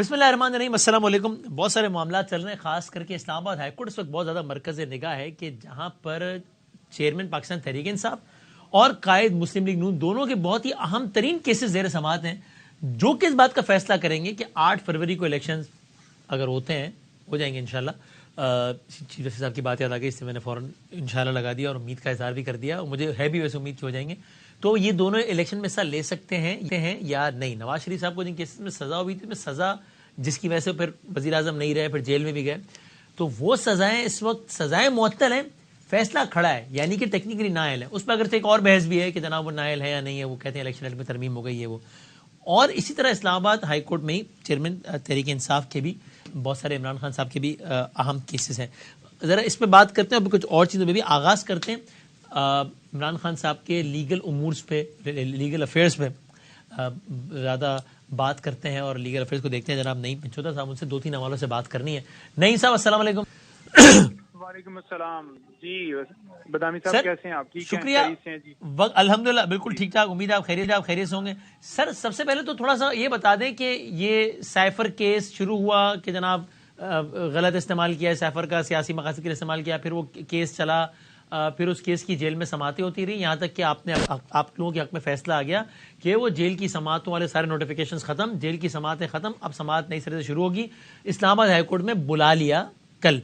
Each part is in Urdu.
بسم اللہ الرحمن الرحیم، السلام علیکم۔ بہت سارے معاملات چل رہے ہیں، خاص کر کے اسلام آباد ہائی کورٹ اس وقت بہت زیادہ مرکز نگاہ ہے کہ جہاں پر چیئرمین پاکستان تحریک انصاف اور قائد مسلم لیگ نون دونوں کے بہت ہی اہم ترین کیسز زیر سماعت ہیں، جو کہ اس بات کا فیصلہ کریں گے کہ 8 فروری کو الیکشنز اگر ہوتے ہیں ہو جائیں گے انشاءاللہ۔ چیف جسٹس صاحب کی بات یاد آ گئی، اس سے میں نے فوراً انشاءاللہ لگا دیا اور امید کا اظہار بھی کر دیا، اور مجھے ہے بھی ویسے امید کہ ہو جائیں گے۔ تو یہ دونوں الیکشن میں حصہ لے سکتے ہیں یا نہیں؟ نواز شریف صاحب کو جن کیسز میں سزا ہوئی تھی، میں سزا جس کی وجہ سے پھر وزیر اعظم نہیں رہے، پھر جیل میں بھی گئے، تو وہ سزائیں اس وقت سزائیں معطل ہیں، فیصلہ کھڑا ہے، یعنی کہ ٹیکنیکلی نااہل ہے۔ اس پہ اگر سے ایک اور بحث بھی ہے کہ جناب وہ نااہل ہے یا نہیں ہے، وہ کہتے ہیں الیکشن ایکٹ میں ترمیم ہو گئی ہے وہ۔ اور اسی طرح اسلام آباد ہائی کورٹ میں ہی چیئرمین تحریک انصاف کے بھی بہت سارے عمران خان صاحب کے بھی اہم کیسز ہیں۔ ذرا اس پہ بات کرتے ہیں، ابھی کچھ اور چیزوں پہ بھی آغاز کرتے ہیں۔ عمران خان صاحب کے لیگل امورز پہ، لیگل افیئرز پہ زیادہ بات کرتے ہیں اور لیگل افیئرز کو دیکھتے ہیں۔ جناب نعیم پنچوتا صاحب، ان سے 2-3 حوالوں سے بات کرنی ہے۔ نعیم صاحب السلام علیکم۔ وعلیکم السلام جی، بدامی صاحب کیسے ہیں آپ؟ ٹھیک ہیں؟ شکریہ، الحمدللہ بالکل ٹھیک ٹھاک، امید آپ خیریت سے ہوں گے۔ سر سب سے پہلے تو تھوڑا سا یہ بتا دیں کہ یہ سائفر کیس شروع ہوا کہ جناب غلط استعمال کیا ہے سائفر کا، سیاسی مقاصد کے لیے استعمال کیا، پھر وہ کیس چلا، پھر اس کیس کی جیل میں سماعتیں ہوتی رہی، یہاں تک کہ آپ لوگوں کے حق میں فیصلہ آ گیا کہ وہ جیل کی سماعتوں والے سارے نوٹیفیکیشنز ختم، جیل کی سماعتیں ختم، اب سماعت نئی سرے سے شروع ہوگی۔ اسلام آباد ہائی کورٹ میں بلا لیا کل۔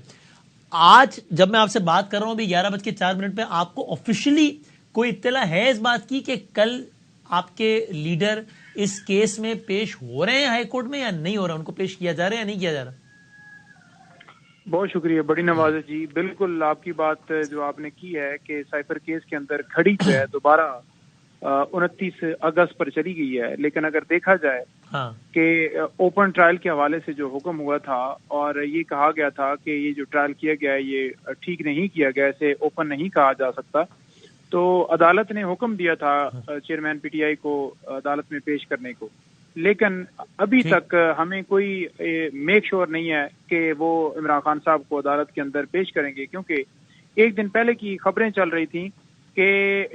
آج جب میں آپ سے بات کر رہا ہوں ابھی 11:04 پہ، آپ کو آفیشلی کوئی اطلاع ہے اس بات کی کہ کل آپ کے لیڈر اس کیس میں پیش ہو رہے ہیں ہائی کورٹ میں یا نہیں ہو رہا، ان کو پیش کیا جا رہا ہے یا نہیں کیا جا رہا؟ بہت شکریہ، بڑی نوازش جی۔ بالکل آپ کی بات جو آپ نے کی ہے کہ سائفر کیس کے اندر کھڑی جو ہے دوبارہ 29 اگست پر چلی گئی ہے، لیکن اگر دیکھا جائے کہ اوپن ٹرائل کے حوالے سے جو حکم ہوا تھا اور یہ کہا گیا تھا کہ یہ جو ٹرائل کیا گیا ہے یہ ٹھیک نہیں کیا گیا، اسے اوپن نہیں کہا جا سکتا، تو عدالت نے حکم دیا تھا چیئرمین پی ٹی آئی کو عدالت میں پیش کرنے کو، لیکن ابھی تک ہمیں کوئی میک شور نہیں ہے کہ وہ عمران خان صاحب کو عدالت کے اندر پیش کریں گے، کیونکہ ایک دن پہلے کی خبریں چل رہی تھیں کہ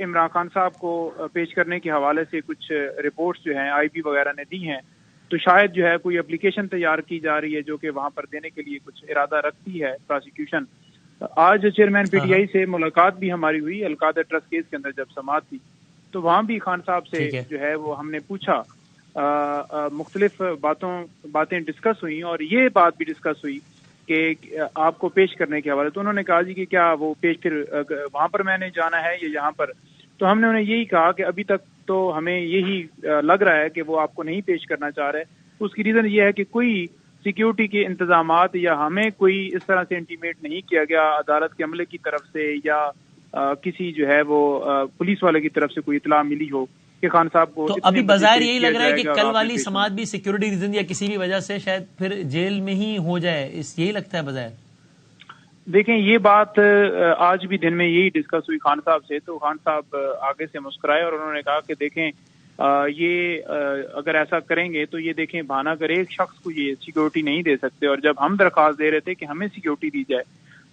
عمران خان صاحب کو پیش کرنے کے حوالے سے کچھ رپورٹس جو ہیں آئی بی وغیرہ نے دی ہیں، تو شاید جو ہے کوئی اپلیکیشن تیار کی جا رہی ہے جو کہ وہاں پر دینے کے لیے کچھ ارادہ رکھتی ہے پراسیکیوشن۔ آج چیئرمین پی ٹی آئی سے ملاقات بھی ہماری ہوئی القادر ٹرسٹ کیس کے اندر، جب سماعت تھی تو وہاں بھی خان صاحب سے جو ہے وہ ہم نے پوچھا، مختلف باتیں ڈسکس ہوئی اور یہ بات بھی ڈسکس ہوئی کہ آپ کو پیش کرنے کے حوالے، تو انہوں نے کہا جی کہ کیا وہ پیش پھر وہاں پر میں نے جانا ہے یا یہاں پر، تو ہم نے انہیں یہی کہا کہ ابھی تک تو ہمیں یہی لگ رہا ہے کہ وہ آپ کو نہیں پیش کرنا چاہ رہے۔ اس کی ریزن یہ ہے کہ کوئی سیکیورٹی کے انتظامات یا ہمیں کوئی اس طرح سے انٹیمیٹ نہیں کیا گیا عدالت کے عملے کی طرف سے یا کسی جو ہے وہ پولیس والے کی طرف سے کوئی اطلاع ملی ہو کہ خان صاحب کو۔ تو ابھی بظاہر یہی لگ رہا ہے کہ کل والی سماعت بھی سیکیورٹی ریزن یا کسی بھی وجہ سے شاید پھر جیل میں ہی ہو جائے، یہی لگتا ہے بظاہر۔ دیکھیں یہ بات آج بھی دن میں یہی ڈسکس ہوئی خان صاحب سے، تو خان صاحب آگے سے مسکرائے اور انہوں نے کہا کہ دیکھیں یہ اگر ایسا کریں گے تو یہ دیکھیں بہانہ کر ایک شخص کو یہ سیکیورٹی نہیں دے سکتے، اور جب ہم درخواست دے رہے تھے کہ ہمیں سیکیورٹی دی جائے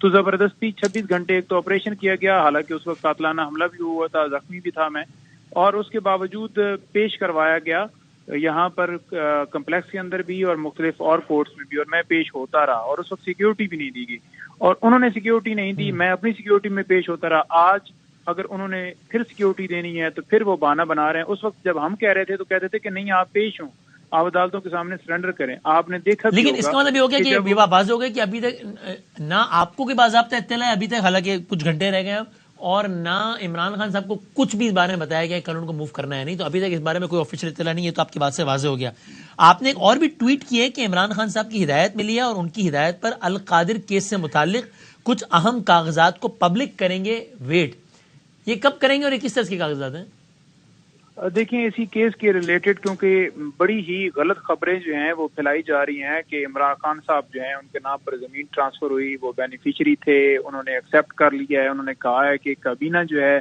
تو زبردستی 26 گھنٹے ایک تو آپریشن کیا گیا، حالانکہ اس وقت قاتلانہ حملہ بھی ہوا تھا، زخمی بھی تھا میں، اور اس کے باوجود پیش کروایا گیا یہاں پر کمپلیکس کے اندر بھی اور مختلف اور کورٹس میں بھی، اور میں پیش ہوتا رہا اور اس وقت سیکیورٹی بھی نہیں دی گئی، اور انہوں نے سیکیورٹی نہیں دی، میں اپنی سیکیورٹی میں پیش ہوتا رہا۔ آج اگر انہوں نے پھر سیکیورٹی دینی ہے تو پھر وہ بہانہ بنا رہے ہیں۔ اس وقت جب ہم کہہ رہے تھے تو کہتے تھے کہ نہیں آپ پیش ہوں، آپ عدالتوں کے سامنے سرنڈر کریں۔ آپ نے دیکھا، لیکن اس کا مطلب یہ ہو گیا کہ یہ واضح ہو گیا کہ ابھی تک نہ آپ کو کوئی باضابطہ اطلاع ہے ابھی تک، حالانکہ کچھ گھنٹے رہ گئے ہیں، اور نہ عمران خان صاحب کو کچھ بھی اس بارے میں بتایا گیا کہ کل ان کو موو کرنا ہے نہیں، تو ابھی تک اس بارے میں کوئی آفیشیل اطلاع نہیں ہے، تو آپ کی بات سے واضح ہو گیا۔ آپ نے ایک اور بھی ٹویٹ کی ہے کہ عمران خان صاحب کی ہدایت ملی ہے اور ان کی ہدایت پر القادر کیس سے متعلق کچھ اہم کاغذات کو پبلک کریں گے، ویٹ، یہ کب کریں گے اور یہ کس طرح کے کاغذات ہیں؟ دیکھیں اسی کیس کے ریلیٹڈ کیونکہ بڑی ہی غلط خبریں جو ہیں وہ پھیلائی جا رہی ہیں کہ عمران خان صاحب جو ہیں ان کے نام پر زمین ٹرانسفر ہوئی، وہ بینیفیشری تھے، انہوں نے ایکسیپٹ کر لیا ہے، انہوں نے کہا ہے کہ کابینہ جو ہے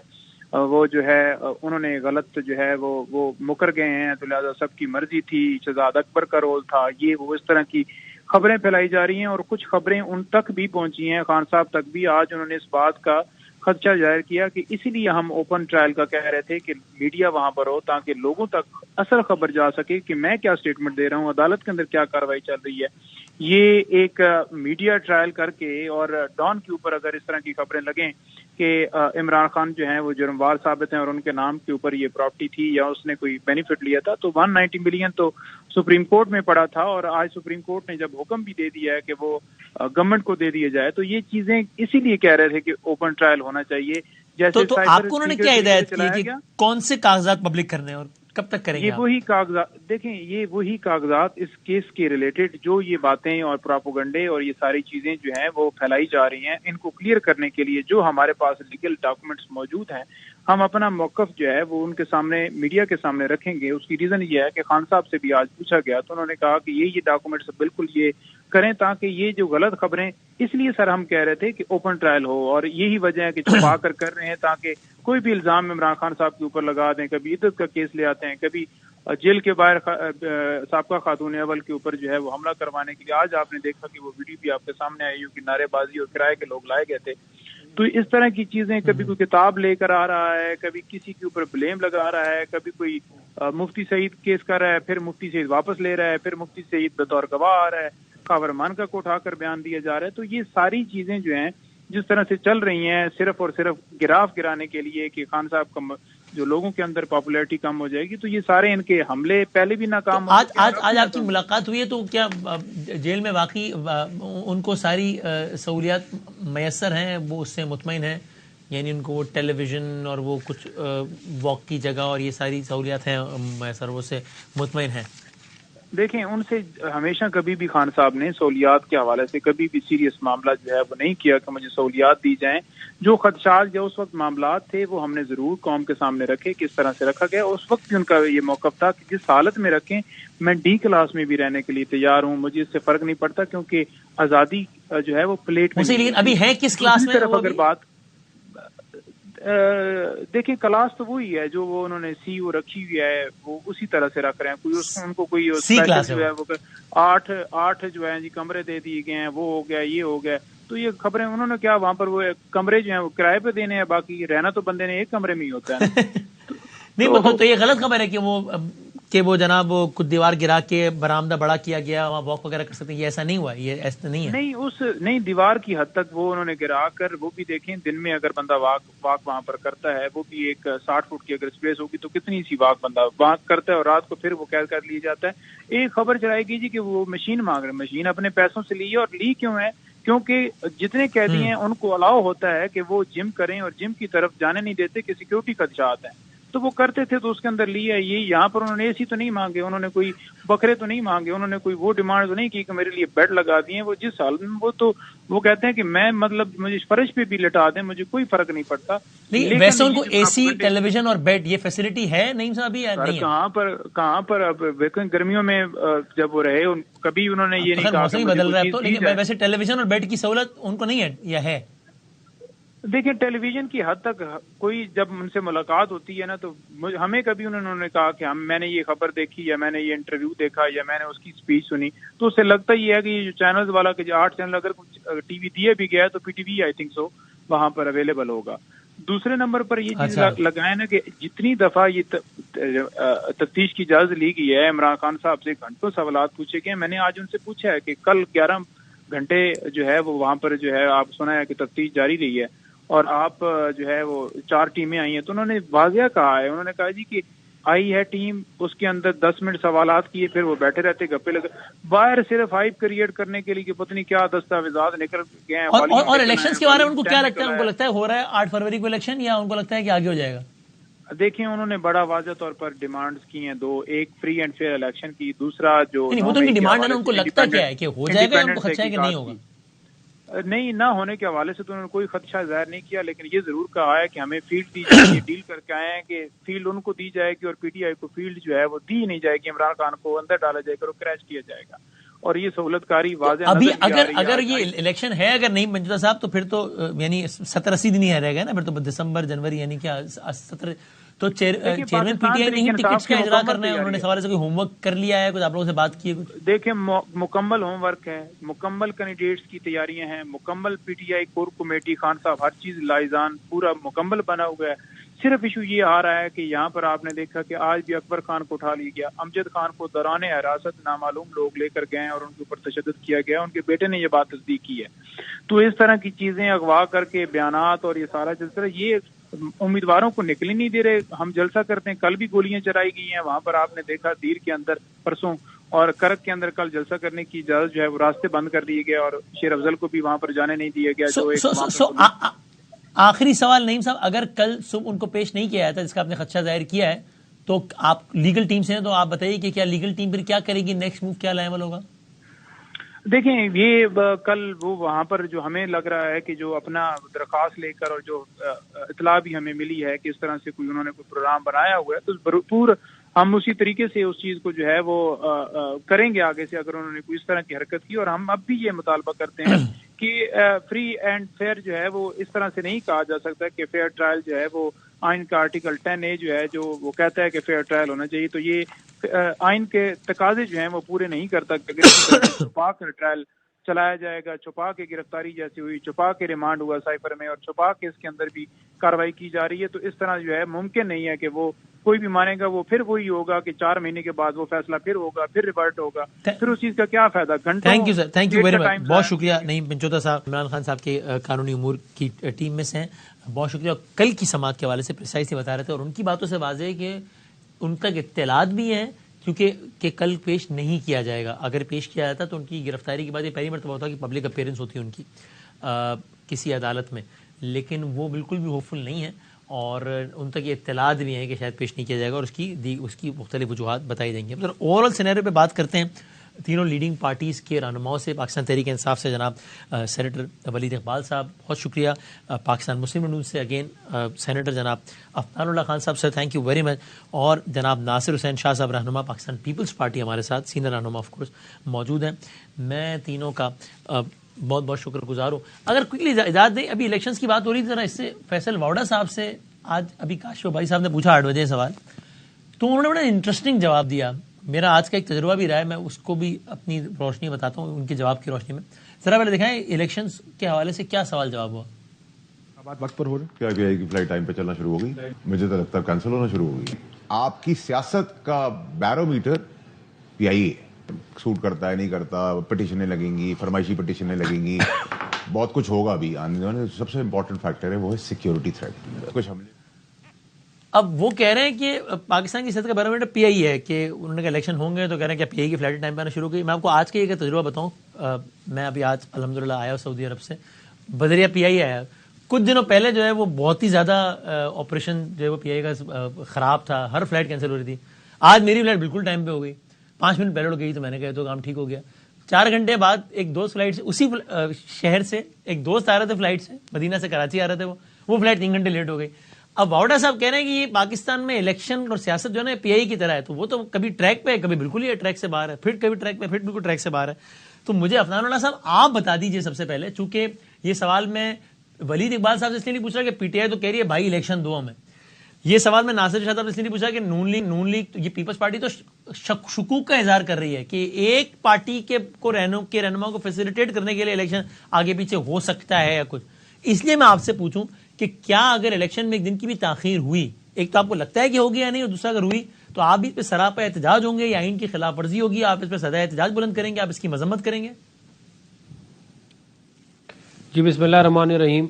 وہ جو ہے انہوں نے غلط جو ہے وہ مکر گئے ہیں، تو لہٰذا سب کی مرضی تھی، شہزاد اکبر کا رول تھا، یہ وہ اس طرح کی خبریں پھیلائی جا رہی ہیں، اور کچھ خبریں ان تک بھی پہنچی ہیں، خان صاحب تک بھی۔ آج انہوں نے اس بات کا خدشہ ظاہر کیا کہ اسی لیے ہم اوپن ٹرائل کا کہہ رہے تھے کہ میڈیا وہاں پر ہو تاکہ لوگوں تک اصل خبر جا سکے کہ میں کیا سٹیٹمنٹ دے رہا ہوں، عدالت کے اندر کیا کارروائی چل رہی ہے. یہ ایک میڈیا ٹرائل کر کے اور ڈان کے اوپر اگر اس طرح کی خبریں لگیں کہ عمران خان جو ہیں وہ جرموار ثابت ہیں اور ان کے نام کے اوپر یہ پراپرٹی تھی یا اس نے کوئی بینیفٹ لیا تھا، تو 190 ملین تو سپریم کورٹ میں پڑا تھا اور آج سپریم کورٹ نے جب حکم بھی دے دیا ہے کہ وہ گورنمنٹ کو دے دیا جائے، تو یہ چیزیں اسی لیے کہہ رہے تھے کہ اوپن ٹرائل ہونا چاہیے. جیسے تو آپ کو انہوں نے کیا ہدایت کی کہ کون سے کاغذات پبلک کرنے اور کب تک کریں گے؟ یہ وہی کاغذات دیکھیں، یہ وہی کاغذات اس کیس کے ریلیٹڈ جو یہ باتیں اور پراپوگنڈے اور یہ ساری چیزیں جو ہیں وہ پھیلائی جا رہی ہیں، ان کو کلیئر کرنے کے لیے جو ہمارے پاس لیگل ڈاکومنٹس موجود ہیں، ہم اپنا موقف جو ہے وہ ان کے سامنے میڈیا کے سامنے رکھیں گے. اس کی ریزن یہ ہے کہ خان صاحب سے بھی آج پوچھا گیا تو انہوں نے کہا کہ یہ ڈاکومنٹس بالکل یہ کریں تاکہ یہ جو غلط خبریں، اس لیے سر ہم کہہ رہے تھے کہ اوپن ٹرائل ہو، اور یہی وجہ ہے کہ چھپا کر رہے ہیں تاکہ کوئی بھی الزام عمران خان صاحب کے اوپر لگا دیں. کبھی عدت کا کیس لے آتے ہیں، کبھی جیل کے باہر سابقہ خاتون اول کے اوپر جو ہے وہ حملہ کروانے کے لیے. آج آپ نے دیکھا کہ وہ ویڈیو بھی آپ کے سامنے آئی کہ نعرے بازی اور کرائے کے لوگ لائے گئے تھے. تو اس طرح کی چیزیں، کبھی کوئی کتاب لے کر آ رہا ہے، کبھی کسی کے اوپر بلیم لگا رہا ہے، کبھی کوئی مفتی سعید کیس کر رہا ہے، پھر مفتی سعید واپس لے رہا ہے، پھر مفتی سعید بطور گواہ آ رہا ہے، خاور مانکا کو اٹھا کر بیان دیا جا رہا ہے. تو یہ ساری چیزیں جو ہیں جس طرح سے چل رہی ہیں صرف اور صرف گراف گرانے کے لیے کہ خان صاحب کا جو لوگوں کے اندر پاپولیرٹی کم ہو جائے گی، تو یہ سارے ان کے حملے پہلے بھی ناکام ہو چکے ہیں. آج آپ کی ملاقات ہوئی ہے تو کیا جیل میں واقعی ان کو ساری سہولیات میسر ہیں؟ وہ اس سے مطمئن ہیں؟ یعنی ان کو وہ ٹیلی ویژن اور وہ کچھ واک کی جگہ اور یہ ساری سہولیات ہیں میسر، وہ سے مطمئن ہیں؟ دیکھیں، ان سے ہمیشہ کبھی بھی خان صاحب نے سہولیات کے حوالے سے کبھی بھی سیریس معاملہ جو ہے وہ نہیں کیا کہ مجھے سہولیات دی جائیں. جو خدشات جو اس وقت معاملات تھے وہ ہم نے ضرور قوم کے سامنے رکھے، کس طرح سے رکھا گیا. اس وقت بھی ان کا یہ موقف تھا کہ جس حالت میں رکھیں، میں ڈی کلاس میں بھی رہنے کے لیے تیار ہوں، مجھے اس سے فرق نہیں پڑتا، کیونکہ آزادی جو ہے وہ پلیٹ میں. لیکن ابھی ہے کس کلاس میں؟ اگر بات دیکھیں، کلاس تو وہی ہے جو وہ انہوں نے سی او رکھی ہوئی ہے، وہ اسی طرح سے رکھ رہے ہیں. کوئی ان کو کوئی سی کلاس جو ہے وہ 8 جو ہے جی کمرے دے دیے گئے ہیں، وہ ہو گیا، یہ ہو گیا. تو یہ خبریں انہوں نے کیا وہاں پر وہ کمرے جو ہیں وہ کرائے پہ دینے ہیں، باقی رہنا تو بندے نے ایک کمرے میں ہی ہوتا ہے. نہیں تو یہ غلط خبر ہے کہ وہ جناب وہ کچھ دیوار گرا کے برآمدہ بڑا کیا گیا، وہاں واک وغیرہ کر سکتے ہیں. یہ ایسا نہیں ہوا، یہ ایسا نہیں ہے. نہیں دیوار کی حد تک وہ انہوں نے گرا کر، وہ بھی دیکھیں دن میں اگر بندہ واک وہاں پر کرتا ہے، وہ بھی ایک 60 فٹ کی اگر اسپیس ہوگی تو کتنی سی واک بندہ واک کرتا ہے، اور رات کو پھر وہ قید کر لیا جاتا ہے. ایک خبر چلائی گئی جی کہ وہ مشین مانگ رہے ہیں، مشین اپنے پیسوں سے لی ہے. اور لی کیوں ہے؟ کیونکہ جتنے قیدی ہیں ان کو الاؤ ہوتا ہے کہ وہ جم کریں، اور جم کی طرف جانے نہیں دیتے کہ سیکیورٹی خدشات ہیں. تو وہ کرتے تھے تو اس کے اندر لیا. یہ یہاں پر انہوں نے اے سی تو نہیں مانگے، انہوں نے کوئی بکرے تو نہیں مانگے، انہوں نے کوئی وہ ڈیمانڈ تو نہیں کی کہ میرے لیے بیڈ لگا دیے. وہ جس حال میں وہ کہتے ہیں کہ میں مطلب مجھے فرش پہ بھی لٹا دیں، مجھے کوئی فرق نہیں پڑتا. ویسے ان کو اے سی، ٹیلی ویژن اور بیڈ یہ فیسلٹی ہے نہیں صاحب؟ کہاں پر اب گرمیوں میں جب وہ رہے کبھی انہوں نے یہ نہیں کہا. موسم بدل رہا ہے تو، لیکن ویسے ٹیلی ویژن اور بیڈ کی سہولت ان کو نہیں ہے یا ہے؟ دیکھیں، ٹیلی ویژن کی حد تک کوئی جب ان سے ملاقات ہوتی ہے نا تو ہمیں کبھی انہوں نے کہا کہ میں نے یہ خبر دیکھی یا میں نے یہ انٹرویو دیکھا یا میں نے اس کی اسپیچ سنی، تو اس سے لگتا یہ ہے کہ یہ جو چینلز والا کہ 8 چینل اگر ٹی وی دیے بھی گیا تو P T V I think so وہاں پر اویلیبل ہوگا. دوسرے نمبر پر یہ چیز لگائے نا کہ جتنی دفعہ یہ تفتیش کی اجازت لی گئی ہے، عمران خان صاحب سے گھنٹوں سوالات پوچھے گئے. میں نے آج ان سے پوچھا ہے کہ کل 11 گھنٹے جو ہے وہ وہاں پر جو ہے آپ سنا ہے کہ تفتیش جاری رہی ہے اور آپ جو ہے وہ 4 ٹیمیں آئی ہیں. تو انہوں نے واضح کہا ہے، انہوں نے کہا جی کہ آئی ہے ٹیم، اس کے اندر 10 منٹ سوالات کیے، پھر وہ بیٹھے رہتے گپے لگے باہر صرف ہائپ کریٹ کرنے کے لیے کہ پتہ نہیں کیا دستاویزات نکل گئے ہیں. اور الیکشنز کے بارے میں ان کو کیا لگتا ہے؟ ان کو لگتا ہے ہو رہا ہے 8 فروری کو الیکشن، یا ان کو لگتا ہے کہ آگے ہو جائے گا؟ دیکھیں، انہوں نے بڑا واضح طور پر ڈیمانڈز کی ہیں 2، ایک فری اینڈ فیئر الیکشن کی، دوسرا جو وہ تو ان کی ڈیمانڈ ہے نا، ان کو لگتا کیا ہے کہ ہو جائے گا یا ان کو خدشہ ہے کہ نہیں ہوگا؟ نہیں، نہ ہونے کے حوالے سے تو انہوں نے کوئی خدشہ ظاہر نہیں کیا، لیکن یہ ضرور کہا ہے کہ ہمیں فیلڈ دی جائے گی. ڈیل کر کے آئے ہیں کہ فیلڈ ان کو دی جائے گی اور پی ٹی آئی کو فیلڈ جو ہے وہ دی نہیں جائے گی. عمران خان کو اندر ڈالا جائے گا اور کریش کیا جائے گا. اور یہ سہولت کاری واضح ابھی اگر یہ الیکشن ہے اگر نہیں منجوتا صاحب تو پھر تو یعنی 70-80 دن ہی رہ گئے نا، پھر تو دسمبر جنوری یعنی کیا تو چیئرمین پی ٹی آئی نے ہی ٹکٹس کا اجرا کرنا ہے، انہوں نے سوال سے کوئی ہوم ورک کر لیا ہے، کچھ آپ لوگوں سے بات کی ہے کچھ؟ دیکھیں مکمل ہوم ورک ہے، مکمل کینڈیڈیٹس کی تیاریاں ہیں، مکمل P T I core committee, Khan صاحب ہر چیز لائزان پورا مکمل بنا ہوا ہے۔ صرف ایشو یہ آ رہا ہے کہ یہاں پر آپ نے دیکھا کہ آج بھی اکبر خان کو اٹھا لیا گیا، امجد خان کو دوران حراست نامعلوم لوگ لے کر گئے اور ان کے اوپر تشدد کیا گیا، ان کے بیٹے نے یہ بات تصدیق کی ہے۔ تو اس طرح کی چیزیں اغوا کر کے بیانات اور یہ سارا سلسلہ یہ امیدواروں کو نکل ہی نہیں دے رہے۔ ہم جلسہ کرتے ہیں، کل بھی گولیاں چلائی گئی ہیں وہاں پر، آپ نے دیکھا دیر کے اندر پرسوں، اور کرک کے اندر کل جلسہ کرنے کی اجازت جو ہے وہ راستے بند کر دیے گئے، اور شیر افضل کو بھی وہاں پر جانے نہیں دیا گیا۔ جو ایک آخری سوال نعیم صاحب، اگر کل صبح ان کو پیش نہیں کیا جاتا جس کا آپ نے خدشہ ظاہر کیا ہے، تو آپ لیگل ٹیم سے ہیں تو آپ بتائیے کہ کیا لیگل ٹیم پھر کیا کرے گی، نیکسٹ موو کیا عمل ہوگا؟ دیکھیں یہ کل وہ وہاں پر جو ہمیں لگ رہا ہے کہ جو اپنا درخواست لے کر اور جو اطلاع بھی ہمیں ملی ہے کہ اس طرح سے کوئی انہوں نے کوئی پروگرام بنایا ہوا ہے، تو بھرپور ہم اسی طریقے سے اس چیز کو جو ہے وہ کریں گے آگے سے اگر انہوں نے کوئی اس طرح کی حرکت کی۔ اور ہم اب بھی یہ مطالبہ کرتے ہیں کہ فری اینڈ فیئر جو ہے وہ اس طرح سے نہیں کہا جا سکتا کہ فیئر ٹرائل جو ہے وہ آئین کا آرٹیکل 10A جو ہے جو وہ کہتا ہے کہ فیئر ٹرائل ہونا چاہیے، تو یہ آئین کے تقاضے جو ہیں وہ پورے نہیں کرتا کہ اگر چھپا کر ٹرائل چلایا جائے گا، چھپا کے گرفتاری جیسی ہوئی، چھپا کے ریمانڈ ہوا سائفر میں، اور چھپا کے اس کے اندر بھی کارروائی کی جا رہی ہے، تو اس طرح جو ہے ممکن نہیں ہے کہ وہ کوئی بھی مانے گا، وہ پھر وہی ہوگا کہ 4 مہینے کے بعد وہ فیصلہ پھر ہوگا، پھر ریورٹ ہوگا، پھر اس چیز کا کیا فائدہ؟ گھنٹوں۔ Thank you sir, thank you very much, بہت شکریہ نعیم پنچوتا صاحب، عمران خان صاحب کے قانونی امور کی ٹیم میں سے ہیں، بہت شکریہ۔ کل کی سماعت کے حوالے سے پریسائزلی بتا رہے تھے، اور ان کی باتوں سے واضح ہے کہ ان تک اطلاعات بھی ہیں کیونکہ کہ کل پیش نہیں کیا جائے گا، اگر پیش کیا جاتا تو ان کی گرفتاری کے بعد یہ پہلی مرتبہ ہوتا کہ پبلک اپیئرنس ہوتی ہے ان کی کسی عدالت میں، لیکن وہ بالکل بھی ہوپ فل نہیں ہے، اور ان تک یہ اطلاعات بھی ہیں کہ شاید پیش نہیں کیا جائے گا، اور اس کی مختلف وجوہات بتائی جائیں گی۔ اوور آل سینیریو پہ بات کرتے ہیں تینوں لیڈنگ پارٹیز کے رہنماؤں سے۔ پاکستان تحریک انصاف سے جناب سینیٹر ولید اقبال صاحب، بہت شکریہ۔ پاکستان مسلم لیگ سے اگین سینیٹر جناب افنان اللہ خان صاحب، sir thank you very much, اور جناب ناصر حسین شاہ صاحب رہنما پاکستان پیپلز پارٹی ہمارے ساتھ سینئر رہنما آف کورس موجود ہیں۔ میں تینوں کا بہت بہت شکر گزار ہوں۔ اگر کوئکلی اجازت دیں، ابھی الیکشنز کی بات ہو رہی تھی، ذرا اس سے فیصل واوڈا صاحب سے آج ابھی کاشف بھائی صاحب نے پوچھا 8 بجے سوال، تو انہوں نے بڑا انٹرسٹنگ جواب دیا، میرا آج کا ایک تجربہ بھی رہا ہے، میں اس کو بھی اپنی روشنی بتاتا ہوں ان کے جواب کی روشنی میں۔ ذرا پہلے دکھائیں الیکشنز کے حوالے سے کیا سوال جواب ہوا۔ بات وقت پر ہو رہی کیا کی فلائٹ ٹائم پہ چلنا شروع ہو گئی؟ مجھے تو لگتا ہے کینسل ہونا شروع ہو گئی۔ آپ کی سیاست کا بیرو میٹر پی آئی ہے، سوٹ کرتا ہے نہیں کرتا، پٹیشنیں لگیں گی، فرمائشی پٹیشنیں لگیں گی، بہت کچھ ہوگا بھی آنے والے۔ سب سے امپورٹنٹ فیکٹر ہے وہ ہے سیکیورٹی تھریٹ۔ کچھ حملے اب وہ کہہ رہے ہیں کہ پاکستان کی سیاست کا بیرومیٹر پی آئی ہے، کہ انہوں نے کہا الیکشن ہوں گے تو کہہ رہے ہیں کہ پی آئی کی فلائٹ ٹائم پہ آنا شروع ہو گئی۔ میں آپ کو آج کا ایک تجربہ بتاؤں، میں ابھی آج الحمدللہ آیا ہوں سعودی عرب سے، بذریعہ پی آئی آیا۔ کچھ دنوں پہلے جو ہے وہ بہت ہی زیادہ آپریشن جو ہے وہ پی آئی کا خراب تھا، ہر فلائٹ کینسل ہو رہی تھی۔ آج میری فلائٹ بالکل ٹائم پہ ہو گئی، 5 منٹ پہلے ہو گئی، تو میں نے کہا تو کام ٹھیک ہو گیا۔ 4 گھنٹے بعد ایک دوست فلائٹ سے، اسی شہر سے ایک دوست آ رہے تھے فلائٹ سے، مدینہ سے کراچی آ رہے تھے، وہ فلائٹ 3 گھنٹے لیٹ ہو گئی۔ اب واوڈا صاحب کہہ رہے ہیں کہ یہ پاکستان میں الیکشن اور سیاست جو ہے نا پی آئی کی طرح ہے، تو وہ تو کبھی ٹریک پہ ہے، کبھی بالکل ہی ٹریک سے باہر ہے، پھر کبھی ٹریک پہ، پھر بالکل ٹریک سے باہر ہے۔ تو مجھے افنان اللہ صاحب آپ بتا دیجئے سب سے پہلے، چونکہ یہ سوال میں ولید اقبال صاحب سے اس لیے نہیں پوچھ رہا کہ پی ٹی آئی تو کہہ رہی ہے بھائی الیکشن دو ہمیں، یہ سوال میں ناصر شاہ صاحب سے اس لیے نہیں پوچھا کہ نون لیگ یہ پیپلز پارٹی تو شکوک کا اظہار کر رہی ہے کہ ایک پارٹی کے رہنما کو فیسیلیٹیٹ کرنے کے لیے الیکشن آگے پیچھے ہو سکتا ہے یا کچھ۔ اس لیے میں آپ سے پوچھوں کہ کیا اگر الیکشن میں ایک دن کی بھی تاخیر ہوئی، ایک تو آپ کو لگتا ہے کہ ہوگی یا نہیں، اور دوسرا اگر ہوئی تو آپ بھی اس پہ سراپا احتجاج ہوں گے یا آئین کی خلاف ورزی ہوگی، آپ اس پہ صدائے احتجاج بلند کریں گے، آپ اس کی مذمت کریں گے؟ جی بسم اللہ الرحمن الرحیم۔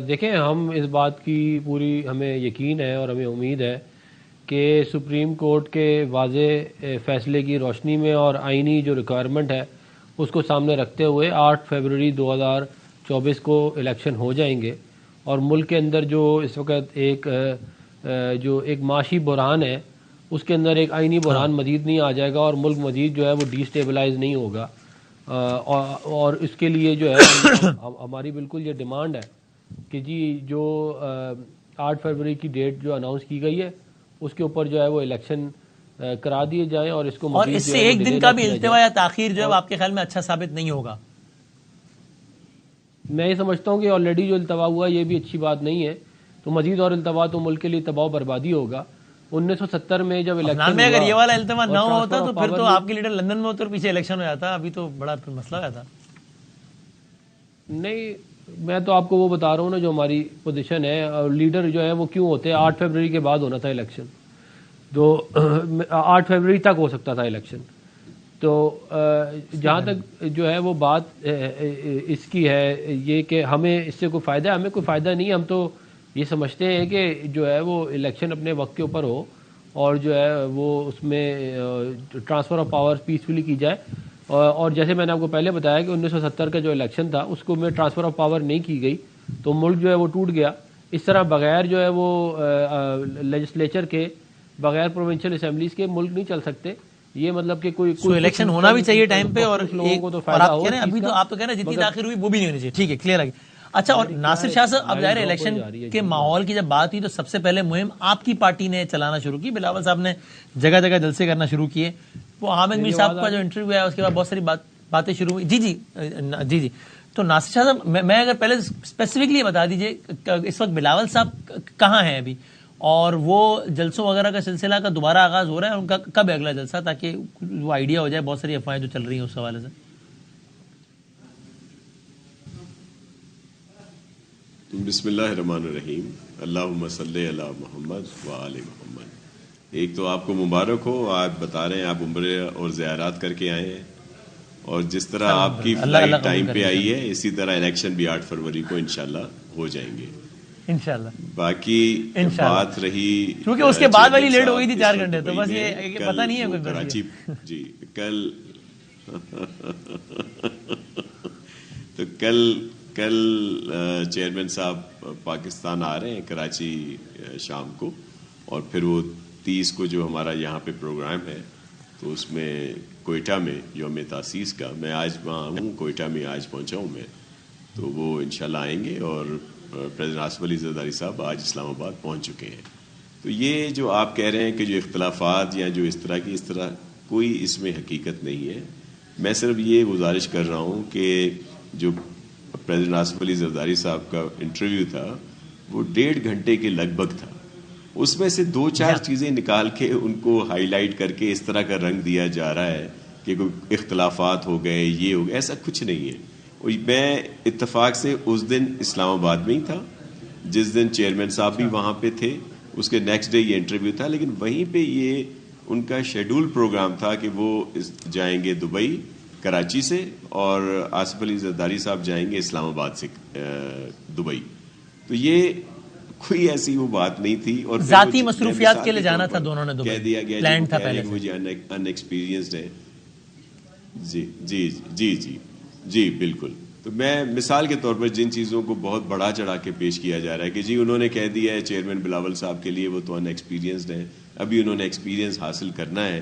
دیکھیں، ہم اس بات کی پوری ہمیں یقین ہے اور ہمیں امید ہے کہ سپریم کورٹ کے واضح فیصلے کی روشنی میں اور آئینی جو ریکوائرمنٹ ہے اس کو سامنے رکھتے ہوئے 8 فروری 2024 کو الیکشن ہو جائیں گے، اور ملک کے اندر جو اس وقت ایک معاشی بحران ہے اس کے اندر ایک آئینی بحران مزید نہیں آ جائے گا، اور ملک مزید جو ہے وہ ڈی اسٹیبلائز نہیں ہوگا۔ اور اس کے لیے جو ہے ہماری بالکل یہ ڈیمانڈ ہے کہ جی جو 8 فروری کی ڈیٹ جو اناؤنس کی گئی ہے اس کے اوپر جو ہے وہ الیکشن کرا دیے جائیں، اور اس کو اور اس سے ایک دن کا بھی التوا یا تاخیر جو ہے آپ کے خیال میں اچھا ثابت نہیں ہوگا؟ میں یہ سمجھتا ہوں کہ آلریڈی جو التوا ہوا یہ بھی اچھی بات نہیں ہے، تو مزید اور التوا تو ملک کے لیے تباہ و بربادی ہوگا. 1970 میں جب الیکشن میں اگر یہ والا التوا نہ ہوتا تو پھر تو آپ کے لیڈر لندن میں ہوتے اور پیچھے الیکشن ہو جاتا, ابھی تو بڑا مسئلہ ہو جاتا. نہیں, میں تو آپ کو وہ بتا رہا ہوں نا جو ہماری پوزیشن ہے. اور لیڈر جو ہے وہ کیوں ہوتے ہیں, 8 فروری کے بعد ہونا تھا الیکشن, تو 8 فروری تک ہو سکتا تھا الیکشن. تو جہاں تک جو ہے وہ بات اس کی ہے یہ کہ ہمیں اس سے کوئی فائدہ ہے, ہمیں کوئی فائدہ نہیں. ہم تو یہ سمجھتے ہیں کہ جو ہے وہ الیکشن اپنے وقت کے اوپر ہو اور جو ہے وہ اس میں ٹرانسفر آف پاور پیسفلی کی جائے. اور جیسے میں نے آپ کو پہلے بتایا کہ 1970 کا جو الیکشن تھا اس کو میں ٹرانسفر آف پاور نہیں کی گئی تو ملک جو ہے وہ ٹوٹ گیا. اس طرح بغیر جو ہے وہ لیجسلیچر کے, بغیر پروونشل اسمبلیز کے ملک نہیں چل سکتے. یہ مطلب کہ کوئی الیکشن ہونا بھی چاہیے ٹائم پہ, اور لوگوں کو تو فائدہ ہو. ابھی تو آپ تو کہہ رہے ہیں جتنی تاخیر ہوئی وہ بھی نہیں ہونی چاہیے. ٹھیک ہے, کلیئر آگے. اچھا, اور ناصر شاہ صاحب, اب ظاہر ہے الیکشن کے ماحول کی جب بات ہوئی تو سب سے پہلے مہم آپ کی پارٹی نے چلانا شروع کی. بلاول صاحب نے جگہ جگہ جلسے کرنا شروع کیے. وہ حامد میر صاحب کا جو انٹرویو ہے اس کے بعد بہت ساری باتیں شروع ہوئی. جی. تو ناصر شاہ صاحب, میں اگر پہلے اسپیسیفکلی بتا دیجئے اس وقت بلاول صاحب کہاں ہیں ابھی, اور وہ جلسوں وغیرہ کا سلسلہ کا دوبارہ آغاز ہو رہا ہے, ان کا کب ہے اگلا جلسہ, تاکہ وہ آئیڈیا ہو جائے. بہت ساری افواہیں جو چل رہی ہیں اس حوالے سے. بسم اللہ الرحمن الرحیم. اللہم صلی علی محمد و آل محمد. ایک تو آپ کو مبارک ہو, آپ بتا رہے ہیں آپ عمرے اور زیارات کر کے آئے ہیں, اور جس طرح آپ کی فلائٹ ٹائم پہ آئی ہے اسی طرح الیکشن بھی 8 فروری کو انشاءاللہ ہو جائیں گے انشاءاللہ. باقی بات رہی کیونکہ اس کے بعد والی لیٹ ہو گئی تھی 4 گھنٹے, تو بس یہ پتہ نہیں ہے کوئی کراچی. جی, کل چیئرمین صاحب پاکستان آ رہے ہیں کراچی شام کو, اور پھر وہ 30 کو جو ہمارا یہاں پہ پروگرام ہے تو اس میں کوئٹہ میں یوم تاسیس کا, میں آج وہاں ہوں کوئٹہ میں, آج پہنچا ہوں میں, تو وہ انشاءاللہ آئیں گے. اور پریزیڈنٹ آصف علی زرداری صاحب آج اسلام آباد پہنچ چکے ہیں. تو یہ جو آپ کہہ رہے ہیں کہ جو اختلافات یا جو اس طرح کوئی اس میں حقیقت نہیں ہے. میں صرف یہ گزارش کر رہا ہوں کہ جو پریزیڈنٹ آصف علی زرداری صاحب کا انٹرویو تھا وہ 1.5 گھنٹے کے لگ بھگ تھا. اس میں سے 2-4 چیزیں نکال کے ان کو ہائی لائٹ کر کے اس طرح کا رنگ دیا جا رہا ہے کہ کوئی اختلافات ہو گئے, یہ ہو گیا. ایسا کچھ نہیں ہے. میں اتفاق سے اس دن اسلام آباد میں ہی تھا جس دن چیئرمین صاحب بھی وہاں پہ تھے, اس کے نیکسٹ ڈے یہ انٹرویو تھا, لیکن وہیں پہ یہ ان کا شیڈول پروگرام تھا کہ وہ جائیں گے دبئی کراچی سے, اور آصف علی زرداری صاحب جائیں گے اسلام آباد سے دبئی. تو یہ کوئی ایسی وہ بات نہیں تھی, اور ذاتی مصروفیات کے لیے جانا تھا دونوں نے دبئی, کہہ دیا گیا پلان تھا پہلے سے. مجھے ان ایکسپیرینسڈ ہے. جی بالکل. تو میں مثال کے طور پر جن چیزوں کو بہت بڑا چڑھا کے پیش کیا جا رہا ہے کہ جی انہوں نے کہہ دیا ہے چیئرمین بلاول صاحب کے لیے وہ تو ان ایکسپیرینسڈ ہیں, ابھی انہوں نے ایکسپیرینس حاصل کرنا ہے,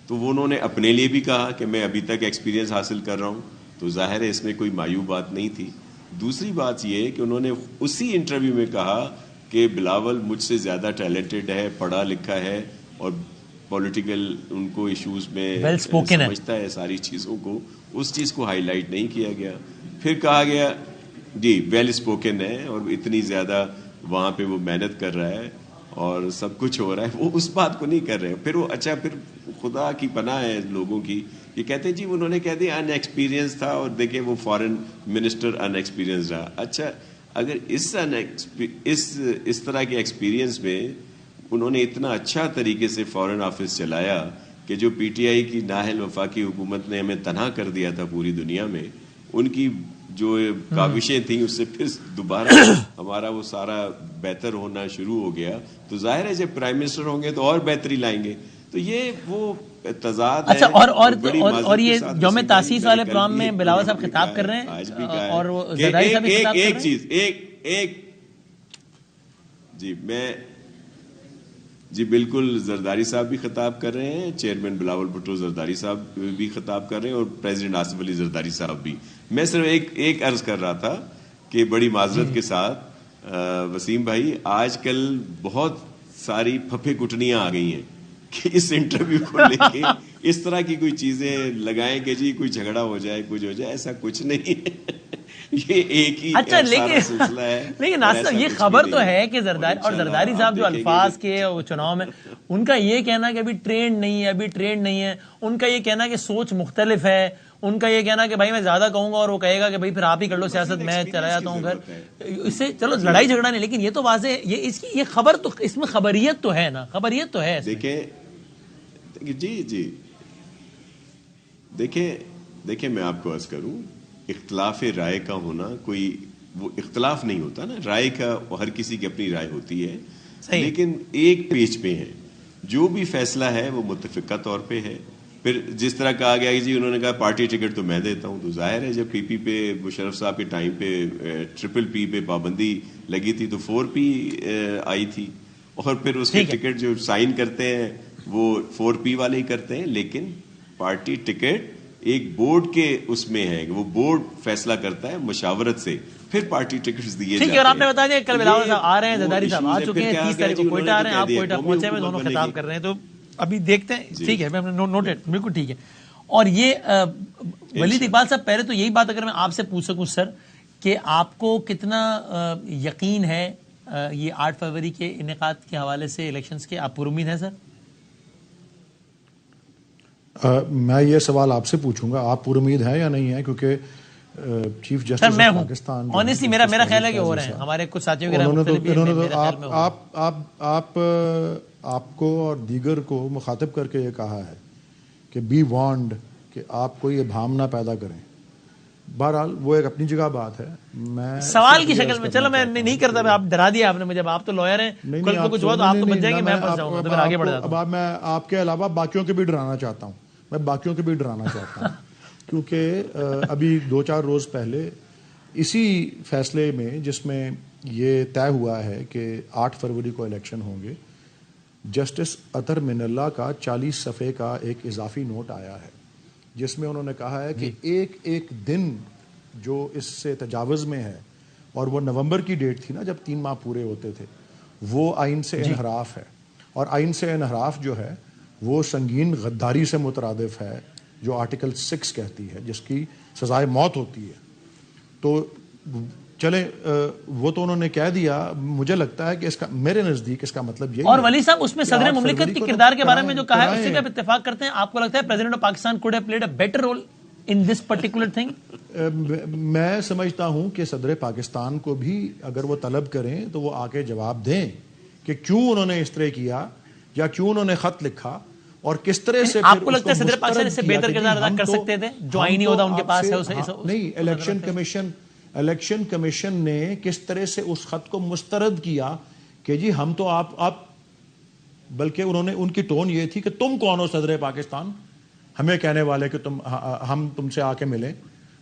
تو وہ انہوں نے اپنے لیے بھی کہا کہ میں ابھی تک ایکسپیرینس حاصل کر رہا ہوں, تو ظاہر ہے اس میں کوئی مایوب بات نہیں تھی. دوسری بات یہ ہے کہ انہوں نے اسی انٹرویو میں کہا کہ بلاول مجھ سے زیادہ ٹیلنٹڈ ہے, پڑھا لکھا ہے, اور پولیٹیکل ان کو ایشوز میں سمجھتا ہے ساری چیزوں کو. اس چیز کو ہائی لائٹ نہیں کیا گیا. پھر کہا گیا جی ویل اسپوکن ہے اور اتنی زیادہ وہاں پہ وہ محنت کر رہا ہے اور سب کچھ ہو رہا ہے, وہ اس بات کو نہیں کر رہے. پھر وہ پھر خدا کی پناہ ہے لوگوں کی, یہ کہتے ہیں جی انہوں نے کہہ دیا ان ایکسپیرینس تھا, اور دیکھیں وہ فارن منسٹر ان ایکسپیرینس رہا. اچھا, اگر اس طرح کے ایکسپیرینس میں انہوں نے اتنا اچھا طریقے سے فارن آفس چلایا کہ جو پی ٹی آئی کی نااہل وفاقی حکومت نے ہمیں تنہا کر دیا تھا پوری دنیا میں, ان کی جو کاوشیں تھیں اس سے پھر دوبارہ ہمارا وہ سارا بہتر ہونا شروع ہو گیا, تو ظاہر ہے جب پرائم منسٹر ہوں گے تو اور بہتری لائیں گے. تو یہ وہ تضاد ہے. اچھا, اور یہ یوم تاسیس والے پروگرام میں بلاول صاحب خطاب کر رہے ہیں, آج بھی اور زرداری صاحب بھی خطاب کر رہے ہیں. ایک چیز جی بالکل, زرداری صاحب بھی خطاب کر رہے ہیں, چیئرمین بلاول بھٹو زرداری صاحب بھی خطاب کر رہے ہیں, اور پریزیڈنٹ آصف علی زرداری صاحب بھی. میں صرف ایک عرض کر رہا تھا کہ بڑی معذرت کے ساتھ وسیم بھائی, آج کل بہت ساری پھپھے کٹنیاں آ گئی ہیں کہ اس انٹرویو کو لے کے اس طرح کی کوئی چیزیں لگائیں کہ جی کوئی جھگڑا ہو جائے, کچھ ہو جائے, ایسا کچھ نہیں ہے. یہ ایک ہی اچھا سلسلہ ہے. لیکن ناصر صاحب یہ خبر تو ہے کہ زرداری صاحب جو الفاظ کے چناؤ میں ان کا یہ کہنا کہ ابھی ٹرینڈ نہیں ہے, ان کا یہ کہنا کہ سوچ مختلف ہے, ان کا یہ کہنا کہ بھائی میں زیادہ کہوں گا اور وہ کہے گا کہ بھائی پھر آپ ہی کر لو سیاست, میں چلا جاتا ہوں گھر. اس سے چلو لڑائی جھگڑا نہیں, لیکن یہ تو واضح یہ خبر تو اس میں خبریت تو ہے نا, خبریت تو ہے. جی دیکھیں میں آپ کو عرض کروں, اختلاف رائے کا ہونا کوئی وہ اختلاف نہیں ہوتا نا, رائے کا ہر کسی کی اپنی رائے ہوتی ہے, لیکن ایک پیج پہ ہے. جو بھی فیصلہ ہے وہ متفقہ طور پہ ہے. پھر جس طرح کہا گیا کہ جی انہوں نے کہا پارٹی ٹکٹ تو میں دیتا ہوں, تو ظاہر ہے جب پی پی پہ مشرف صاحب کے ٹائم پہ ٹرپل پی پہ پابندی لگی تھی تو 4P آئی تھی, اور پھر اس کے ٹکٹ جو سائن کرتے ہیں وہ 4P والے ہی کرتے ہیں. لیکن پارٹی ٹکٹ ایک بورڈ کے اس میں ہے, وہ بورڈ فیصلہ کرتا ہے مشاورت سے, پھر پارٹی ٹکٹس دیے جاتے ہیں. اور آپ نے بتا دیا کل بلاول صاحب آ رہے ہیں, زرداری صاحب آ چکے ہیں, 30 تاریخ کو کوئٹہ آ رہے ہیں, آپ کوئٹہ پہنچے ہوئے, دونوں خطاب کر رہے ہیں, تو ابھی دیکھتے ہیں. ٹھیک ہے, نوٹڈ, بالکل ٹھیک ہے. اور یہ ولید اقبال صاحب, پہلے تو یہی بات اگر میں آپ سے پوچھ سکوں سر, کہ آپ کو کتنا یقین ہے یہ 8 فروری کے انعقاد کے حوالے سے الیکشنز کے, آپ پر امید ہیں سر؟ میں یہ سوال آپ سے پوچھوں گا, آپ پر امید ہیں یا نہیں ہیں, کیونکہ چیف جسٹس پاکستان آنیسٹلی میرا خیال ہے کہ ہو رہے ہیں, ہمارے کچھ ساتھیوں آپ کو اور دیگر کو مخاطب کر کے یہ کہا ہے کہ بی وارنڈ, کہ آپ کو یہ بھام نہ پیدا کریں. بہرحال وہ ایک اپنی جگہ بات ہے. میں سوال کی شکل میں, چلو میں نہیں کرتا, آپ ڈرا دیا آپ نے مجھے, آپ تو لوئر ہیں, کل کو کچھ ہوا تو آپ تو بچ جائیں گے, میں پھنس جاؤں گا, تو پھر آگے بڑھ جاتا ہوں. اب میں آپ کے علاوہ باقیوں کے بھی ڈرانا چاہتا ہوں, کیونکہ ابھی 2-4 روز پہلے اسی فیصلے میں جس میں یہ طے ہوا ہے کہ 8 فروری کو الیکشن ہوں گے, جسٹس اطہر من اللہ کا 40 صفحے کا ایک اضافی نوٹ آیا ہے, جس میں انہوں نے کہا ہے کہ ایک دن جو اس سے تجاوز میں ہے, اور وہ نومبر کی ڈیٹ تھی نا جب 3 ماہ پورے ہوتے تھے, وہ آئین سے انحراف ہے, اور آئین سے انحراف جو ہے وہ سنگین غداری سے مترادف ہے, جو آرٹیکل 6 کہتی ہے, جس کی سزائے موت ہوتی ہے. تو چلیں وہ تو انہوں نے کہہ دیا, مجھے لگتا ہے کہ اس کا میرے نزدیک اس کا مطلب یہی. اور ولی صاحب اس میں صدر مملکت کے کردار کے بارے میں جو کہا ہے اس سے بھی آپ اتفاق کرتے ہیں, آپ کو لگتا ہے president of Pakistan could have played a better role in this particular thing? میں سمجھتا ہوں کہ صدر پاکستان کو بھی اگر وہ طلب کریں تو وہ آ کے جواب دیں کہ کیوں انہوں نے اس طرح کیا, یا کیوں انہوں نے خط لکھا, اور کس طرح سے. آپ کو لگتا ہے صدر پاکستان اس سے بہتر کردار ادا کر سکتے تھے جو آئینی عہدہ ان کے پاس ہے؟ نہیں, الیکشن کمیشن نے کس طرح سے اس خط کو مسترد کیا کہ جی ہم تو آپ بلکہ انہوں نے, ان کی ٹون یہ تھی کہ تم کون ہو صدر پاکستان ہمیں کہنے والے کہ ہم تم سے آ کے ملیں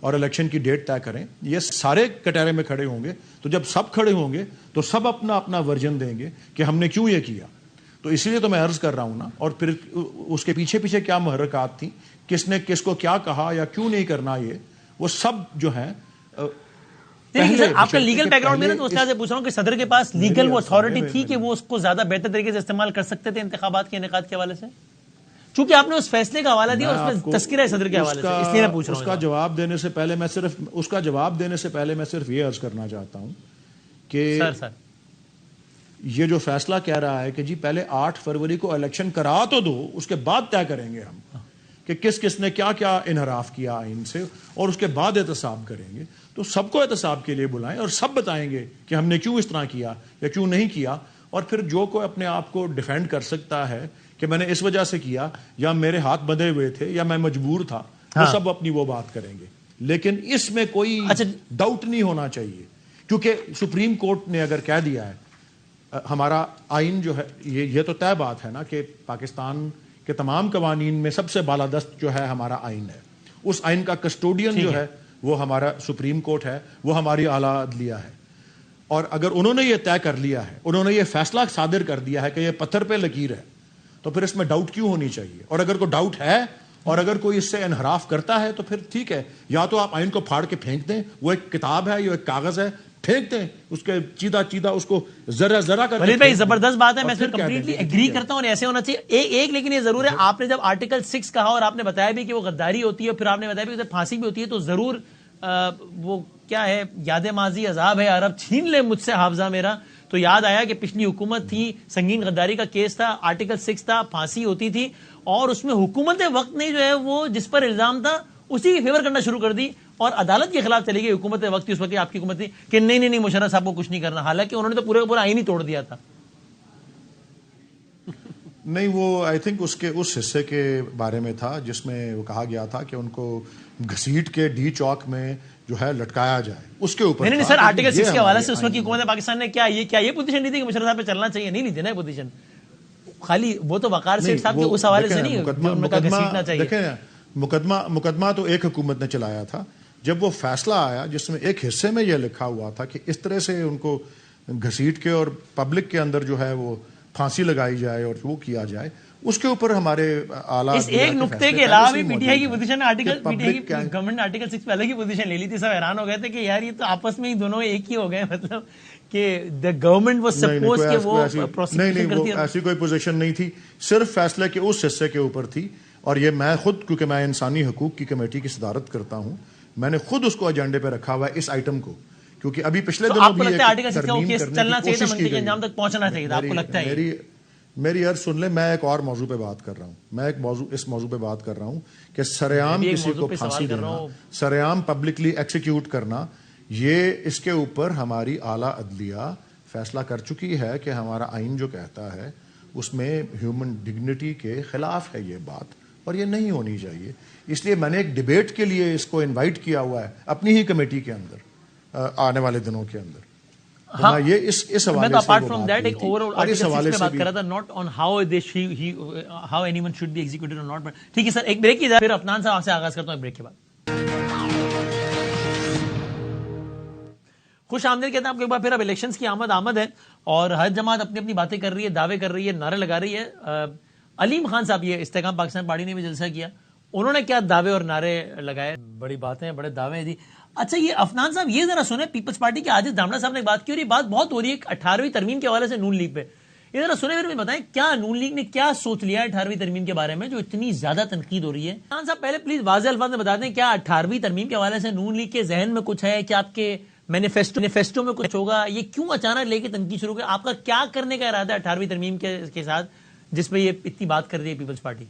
اور الیکشن کی ڈیٹ طے کریں. یہ سارے کٹہرے میں کھڑے ہوں گے, تو جب سب کھڑے ہوں گے تو سب اپنا اپنا ورژن دیں گے کہ ہم نے کیوں یہ کیا. تو اس لیے تو میں عرض کر رہا ہوں نا, اور پھر اس کے پیچھے کیا محرکات تھیں, کس نے کس کو کیا کہا یا کیوں نہیں کرنا, یہ وہ سب جو ہیں. آپ کا لیگل بیک گراؤنڈ میں نا, تو اس لحاظ سے پوچھ رہا ہوں کہ صدر کے پاس لیگل وہ اتھارٹی تھی کہ وہ اس کو زیادہ بہتر طریقے سے استعمال کر سکتے تھے انتخابات کے انعقاد کے حوالے سے, چونکہ آپ نے اس فیصلے کا حوالہ دیا اور اس میں تذکرہ صدر کے حوالے سے, اس لیے میں پوچھ رہا ہوں. اس کا جواب دینے سے پہلے میں صرف یہ عرض کرنا چاہتا ہوں کہ سر یہ جو فیصلہ کہہ رہا ہے کہ جی پہلے 8 فروری کو الیکشن کرا تو دو, اس کے بعد طے کریں گے ہم کہ کس نے کیا کیا انحراف کیا آئین سے, اور اس کے بعد احتساب کریں گے. تو سب کو احتساب کے لیے بلائیں اور سب بتائیں گے کہ ہم نے کیوں اس طرح کیا یا کیوں نہیں کیا, اور پھر جو کوئی اپنے آپ کو ڈیفینڈ کر سکتا ہے کہ میں نے اس وجہ سے کیا, یا میرے ہاتھ بندھے ہوئے تھے, یا میں مجبور تھا, وہ سب اپنی وہ بات کریں گے. لیکن اس میں کوئی ڈاؤٹ نہیں ہونا چاہیے, کیونکہ سپریم کورٹ نے اگر کہہ دیا ہے ہمارا آئین جو ہے, یہ تو طے بات ہے نا کہ پاکستان کے تمام قوانین میں سب سے بالادست جو ہے ہمارا آئین ہے. اس آئین کا کسٹوڈین جو ہے وہ ہمارا سپریم کورٹ ہے, وہ ہماری اعلیٰ عدلیہ ہے. اور اگر انہوں نے یہ طے کر لیا ہے, انہوں نے یہ فیصلہ صادر کر دیا ہے کہ یہ پتھر پہ لکیر ہے, تو پھر اس میں ڈاؤٹ کیوں ہونی چاہیے؟ اور اگر کوئی ڈاؤٹ ہے اور اگر کوئی اس سے انحراف کرتا ہے تو پھر ٹھیک ہے, یا تو آپ آئین کو پھاڑ کے پھینک دیں, وہ ایک کتاب ہے, یہ ایک کاغذ ہے, پھینکتے ہیں اس کے چیدہ چیدہ اس کو ذرا ذرا کر. ولید بھائی زبردست بات ہے, میں اس میں کمپلیٹلی ایگری کرتا ہوں, اور ایسے ہونا چاہیے. ایک لیکن یہ ضرور ہے, آپ نے جب آرٹیکل 6 کہا اور آپ نے بتایا بھی کہ وہ غداری ہوتی ہے, پھر آپ نے بتایا بھی کہ پھانسی بھی ہوتی ہے, تو ضرور وہ کیا ہے, یاد ماضی عذاب ہے عرب چھین لے مجھ سے حافظہ میرا. تو یاد آیا کہ پچھلی حکومت تھی, سنگین غداری کا کیس تھا, آرٹیکل 6 تھا, پھانسی ہوتی تھی, اور اس میں حکومت وقت نے جو ہے وہ جس پر الزام تھا اسی کی فیور کرنا شروع کر دی, اور عدالت کے خلاف چلی گئی حکومت وقت, اس وقت آپ کی حکومت تھی کہ نہیں مشرف صاحب کو کچھ نہیں کرنا, حالانکہ انہوں نے تو پورے کا پورا آئین ہی توڑ دیا تھا. نہیں, وہ آئی تھنک اس حصے کے بارے میں تھا جس میں وہ کہا گیا تھا کہ ان کو گھسیٹ کے ڈی چوک میں جو ہے لٹکایا جائے, اس کے اوپر. نہیں سر, آرٹیکل 6 کے حوالے سے اس وقت کی حکومت پاکستان نے کیا یہ پوزیشن لی تھی کہ مشرف صاحب پہ چلنا چاہیے؟ نہیں لیتے نا پوزیشن, خالی وہ تو وقار سیٹھ صاحب کے اس حوالے سے نہیں گھسیٹنا چاہیے. دیکھیں, مقدمہ تو ایک حکومت نے چلایا تھا. جب وہ فیصلہ آیا جس میں ایک حصے میں یہ لکھا ہوا تھا کہ اس طرح سے ان کو گھسیٹ کے اور پبلک کے اندر جو ہے وہ پھانسی لگائی جائے اور وہ کیا جائے, اس کے اوپر ہمارے اعلیٰ اس ایک نقطے کے علاوہ بھی پی ٹی آئی کی پوزیشن گورنمنٹ آرٹیکل 6 پہلے کی پوزیشن لے لی تھی. سب حیران ہو گئے تھے کہ یار یہ تو آپس میں ہی دونوں ایک ہی ہو گئے, مطلب کہ the government was supposed کہ وہ پروسیکیوشن کرتی ہے. ایسی کوئی پوزیشن نہیں تھی, صرف فیصلے کے اس حصے کے اوپر تھی. اور یہ میں خود, کیونکہ میں انسانی حقوق کی کمیٹی کی صدارت کرتا ہوں, میں نے خود اس کو ایجنڈے پہ رکھا ہوا ہے اس آئٹم کو, کیونکہ ابھی پچھلے دنوں بھی ایک ترمیم کرنے کی کوشش کی گئی. انجام تک پہنچنا چاہیے تھا, آپ کو لگتا ہے؟ میری عرض سن لیں, میں ایک اور موضوع پہ بات کر رہا ہوں. میں اس موضوع پہ بات کر رہا ہوں کہ سرعام کسی کو پھانسی دینا, سرعام پبلکلی ایکسیکیوٹ کرنا, یہ اس کے اوپر ہماری اعلیٰ عدلیہ فیصلہ کر چکی ہے کہ ہمارا آئین جو کہتا ہے اس میں ہیومن ڈگنیٹی کے خلاف ہے یہ بات, اور یہ نہیں ہونی چاہیے. اس لیے میں نے ایک ڈیبیٹ کے لیے اس کو انوائٹ کیا ہوا ہے اپنی ہی کمیٹی کے اندر آنے والے دنوں کے اندر. ہاں, یہ اس حوالے سے اپارٹ فرام دیٹ ایک اوور آل آرٹیکل 6 پہ بات کر رہا تھا, not on how anyone should be executed اور ناٹ. ٹھیک ہے سر, ایک بریک کی جائے, پھر عفنان صاحب آپ سے آغاز کرتا ہوں بریک کے بعد. خوش آمدید کہتے ہیں آپ کو ایک بار پھر. اب الیکشنز کی آمد ہے اور ہر جماعت اپنی اپنی باتیں کر رہی ہے, دعوے کر رہی ہے, نعرے لگا رہی ہے. علیم خان صاحب, یہ استحکام پاکستان پارٹی نے بھی جلسہ کیا, انہوں نے کیا دعوے اور نعرے لگائے؟ بڑی باتیں, بڑے دعوے ہیں جی. اچھا یہ عفنان صاحب یہ ذرا سنیں, پیپلز پارٹی کے عاجز دامڑا صاحب نے بات کی, اور یہ بات بہت ہو رہی ہے 18ویں ترمیم کے حوالے سے نون لیگ پہ. یہ ذرا سنیں, پھر بتائیں کیا نون لیگ نے کیا سوچ لیا ہے 18ویں ترمیم کے بارے میں جو اتنی زیادہ تنقید ہو رہی ہے؟ عفنان صاحب پہلے پلیز واضح الفاظ میں بتا دیں, کیا 18ویں ترمیم کے حوالے سے نون لیگ کے ذہن میں کچھ ہے, کیا آپ کے مینیفیسٹو میں کچھ ہوگا, یہ کیوں اچانک لے کے تنقید شروع کر, آپ کا کیا کرنے کا ارادہ ہے 18ویں ترمیم کے ساتھ جس پہ یہ اتنی بات کر رہی ہے پیپلز پارٹی؟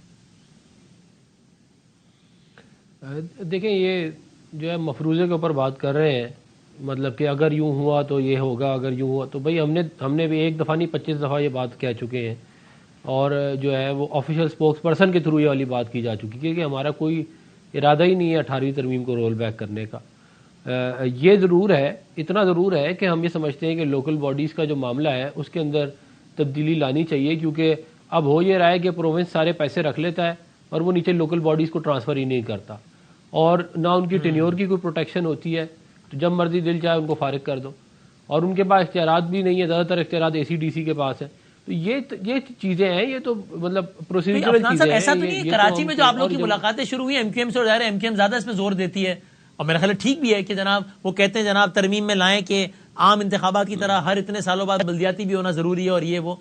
دیکھیں, یہ جو ہے مفروضے کے اوپر بات کر رہے ہیں, مطلب کہ اگر یوں ہوا تو یہ ہوگا, اگر یوں ہوا تو بھائی ہم نے بھی ایک دفعہ نہیں 25 دفعہ یہ بات کہہ چکے ہیں, اور جو ہے وہ آفیشیل اسپوکس پرسن کے تھرو یہ والی بات کی جا چکی, کیونکہ ہمارا کوئی ارادہ ہی نہیں ہے 18ویں ترمیم کو رول بیک کرنے کا. یہ ضرور ہے, اتنا ضرور ہے کہ ہم یہ سمجھتے ہیں کہ لوکل باڈیز کا جو معاملہ ہے اس کے اندر تبدیلی لانی چاہیے, کیونکہ اب ہو یہ رہا ہے کہ پروونس سارے پیسے رکھ لیتا ہے اور وہ نیچے لوکل باڈیز کو ٹرانسفر ہی نہیں کرتا, اور نہ ان کی ٹینیور کی کوئی پروٹیکشن ہوتی ہے, تو جب مرضی دل چاہے ان کو فارغ کر دو, اور ان کے پاس اختیارات بھی نہیں ہے, زیادہ تر اختیارات اے سی ڈی سی کے پاس ہے. تو یہ چیزیں ہیں, یہ تو مطلب پروسیجرل چیزیں ہیں. ایسا تو نہیں کراچی میں جو آپ لوگوں کی ملاقاتیں شروع ہوئی ایم کیو ایم سے, اور ظاہر ہے ایم کیو ایم زیادہ اس میں زور دیتی ہے, اور میرا خیال ہے ٹھیک بھی ہے کہ جناب وہ کہتے ہیں جناب ترمیم میں لائیں کہ عام انتخابات کی طرح ہر اتنے سالوں بعد بلدیاتی بھی ہونا ضروری ہے, اور یہ وہ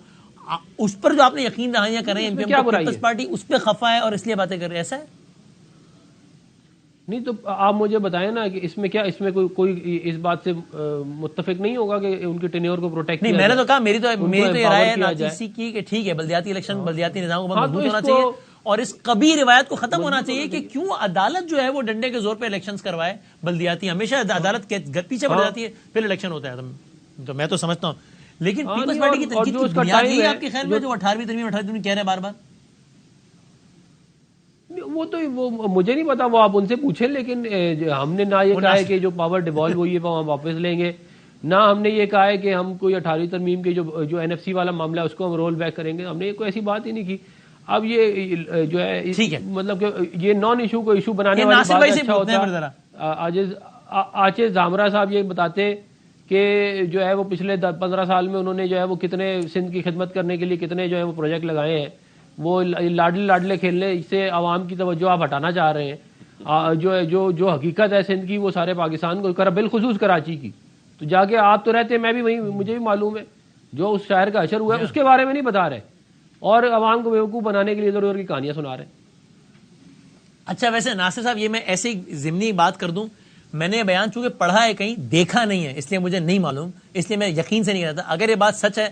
اس پر جو آپ نے یقین دہانیاں کر رہے ہیں, پیپلز پارٹی اس پہ خفا ہے اور اس لیے باتیں کر رہے ہیں, ایسا ہے؟ نہیں تو آپ مجھے بتائیں نا کہ اس میں کیا, اس میں کوئی اس بات سے متفق نہیں ہوگا کہ ان کی ٹینیور کو پروٹیکٹ نہیں؟ میں نے تو کہا میری تو یہ رائے ہے ناچیسی کی کہ ٹھیک ہے بلدیاتی الیکشن بلدیاتی نظام کو مضبوط ہونا چاہیے, اور اس کبھی روایت کو ختم ہونا چاہیے کہ کیوں عدالت جو ہے وہ ڈنڈے کے زور پہ الیکشنز کروائے بلدیاتی. ہمیشہ عدالت کے پیچھے پڑ جاتی ہے, پھر الیکشن ہوتا ہے, تو میں تو سمجھتا ہوں. لیکن پیپلز پارٹی کی تنقید کی بنیاد یہی ہے آپ کے خیال میں جو 18ویں ترمیم کہہ رہے ہیں بار بار؟ وہ تو وہ مجھے نہیں پتا, وہ آپ ان سے پوچھیں, لیکن ہم نے نہ یہ کہا ہے کہ جو پاور ڈیوالو ہوئی ہے وہ ہم واپس لیں گے, نہ ہم نے یہ کہا ہے کہ ہم کوئی 18ویں ترمیم کے جو این ایف سی والا معاملہ ہے اس کو ہم رول بیک کریں گے, ہم نے کوئی ایسی بات ہی نہیں کی. اب یہ جو ہے مطلب کہ یہ نان ایشو کو ایشو بنانے والی بات اچھا ہوتا ہے. آچے زامرا صاحب یہ بتاتے کہ جو ہے وہ پچھلے 15 سال میں انہوں نے جو ہے وہ کتنے سندھ کی خدمت کرنے کے لیے کتنے جو ہے وہ پروجیکٹ لگائے ہیں, وہ لاڈلے کھیلنے سے عوام کی توجہ آپ ہٹانا چاہ رہے ہیں. جو حقیقت ہے سندھ کی وہ سارے پاکستان کو بالخصوص کراچی کی, تو جا کے آپ تو رہتے ہیں، میں بھی وہیں، مجھے بھی معلوم ہے جو اس شاعر کا حشر ہوا ہے اس کے بارے میں نہیں بتا رہے، اور عوام کو بیوقوف بنانے کے لیے ادھر ادھر کی کہانیاں سنا رہے ہیں۔ اچھا ویسے ناصر صاحب یہ میں ایسے ہی ضمنی بات کر دوں، میں نے یہ بیان چونکہ پڑھا ہے کہیں، دیکھا نہیں ہے، اس لیے مجھے نہیں معلوم، اس لیے میں یقین سے نہیں کرتا۔ اگر یہ بات سچ ہے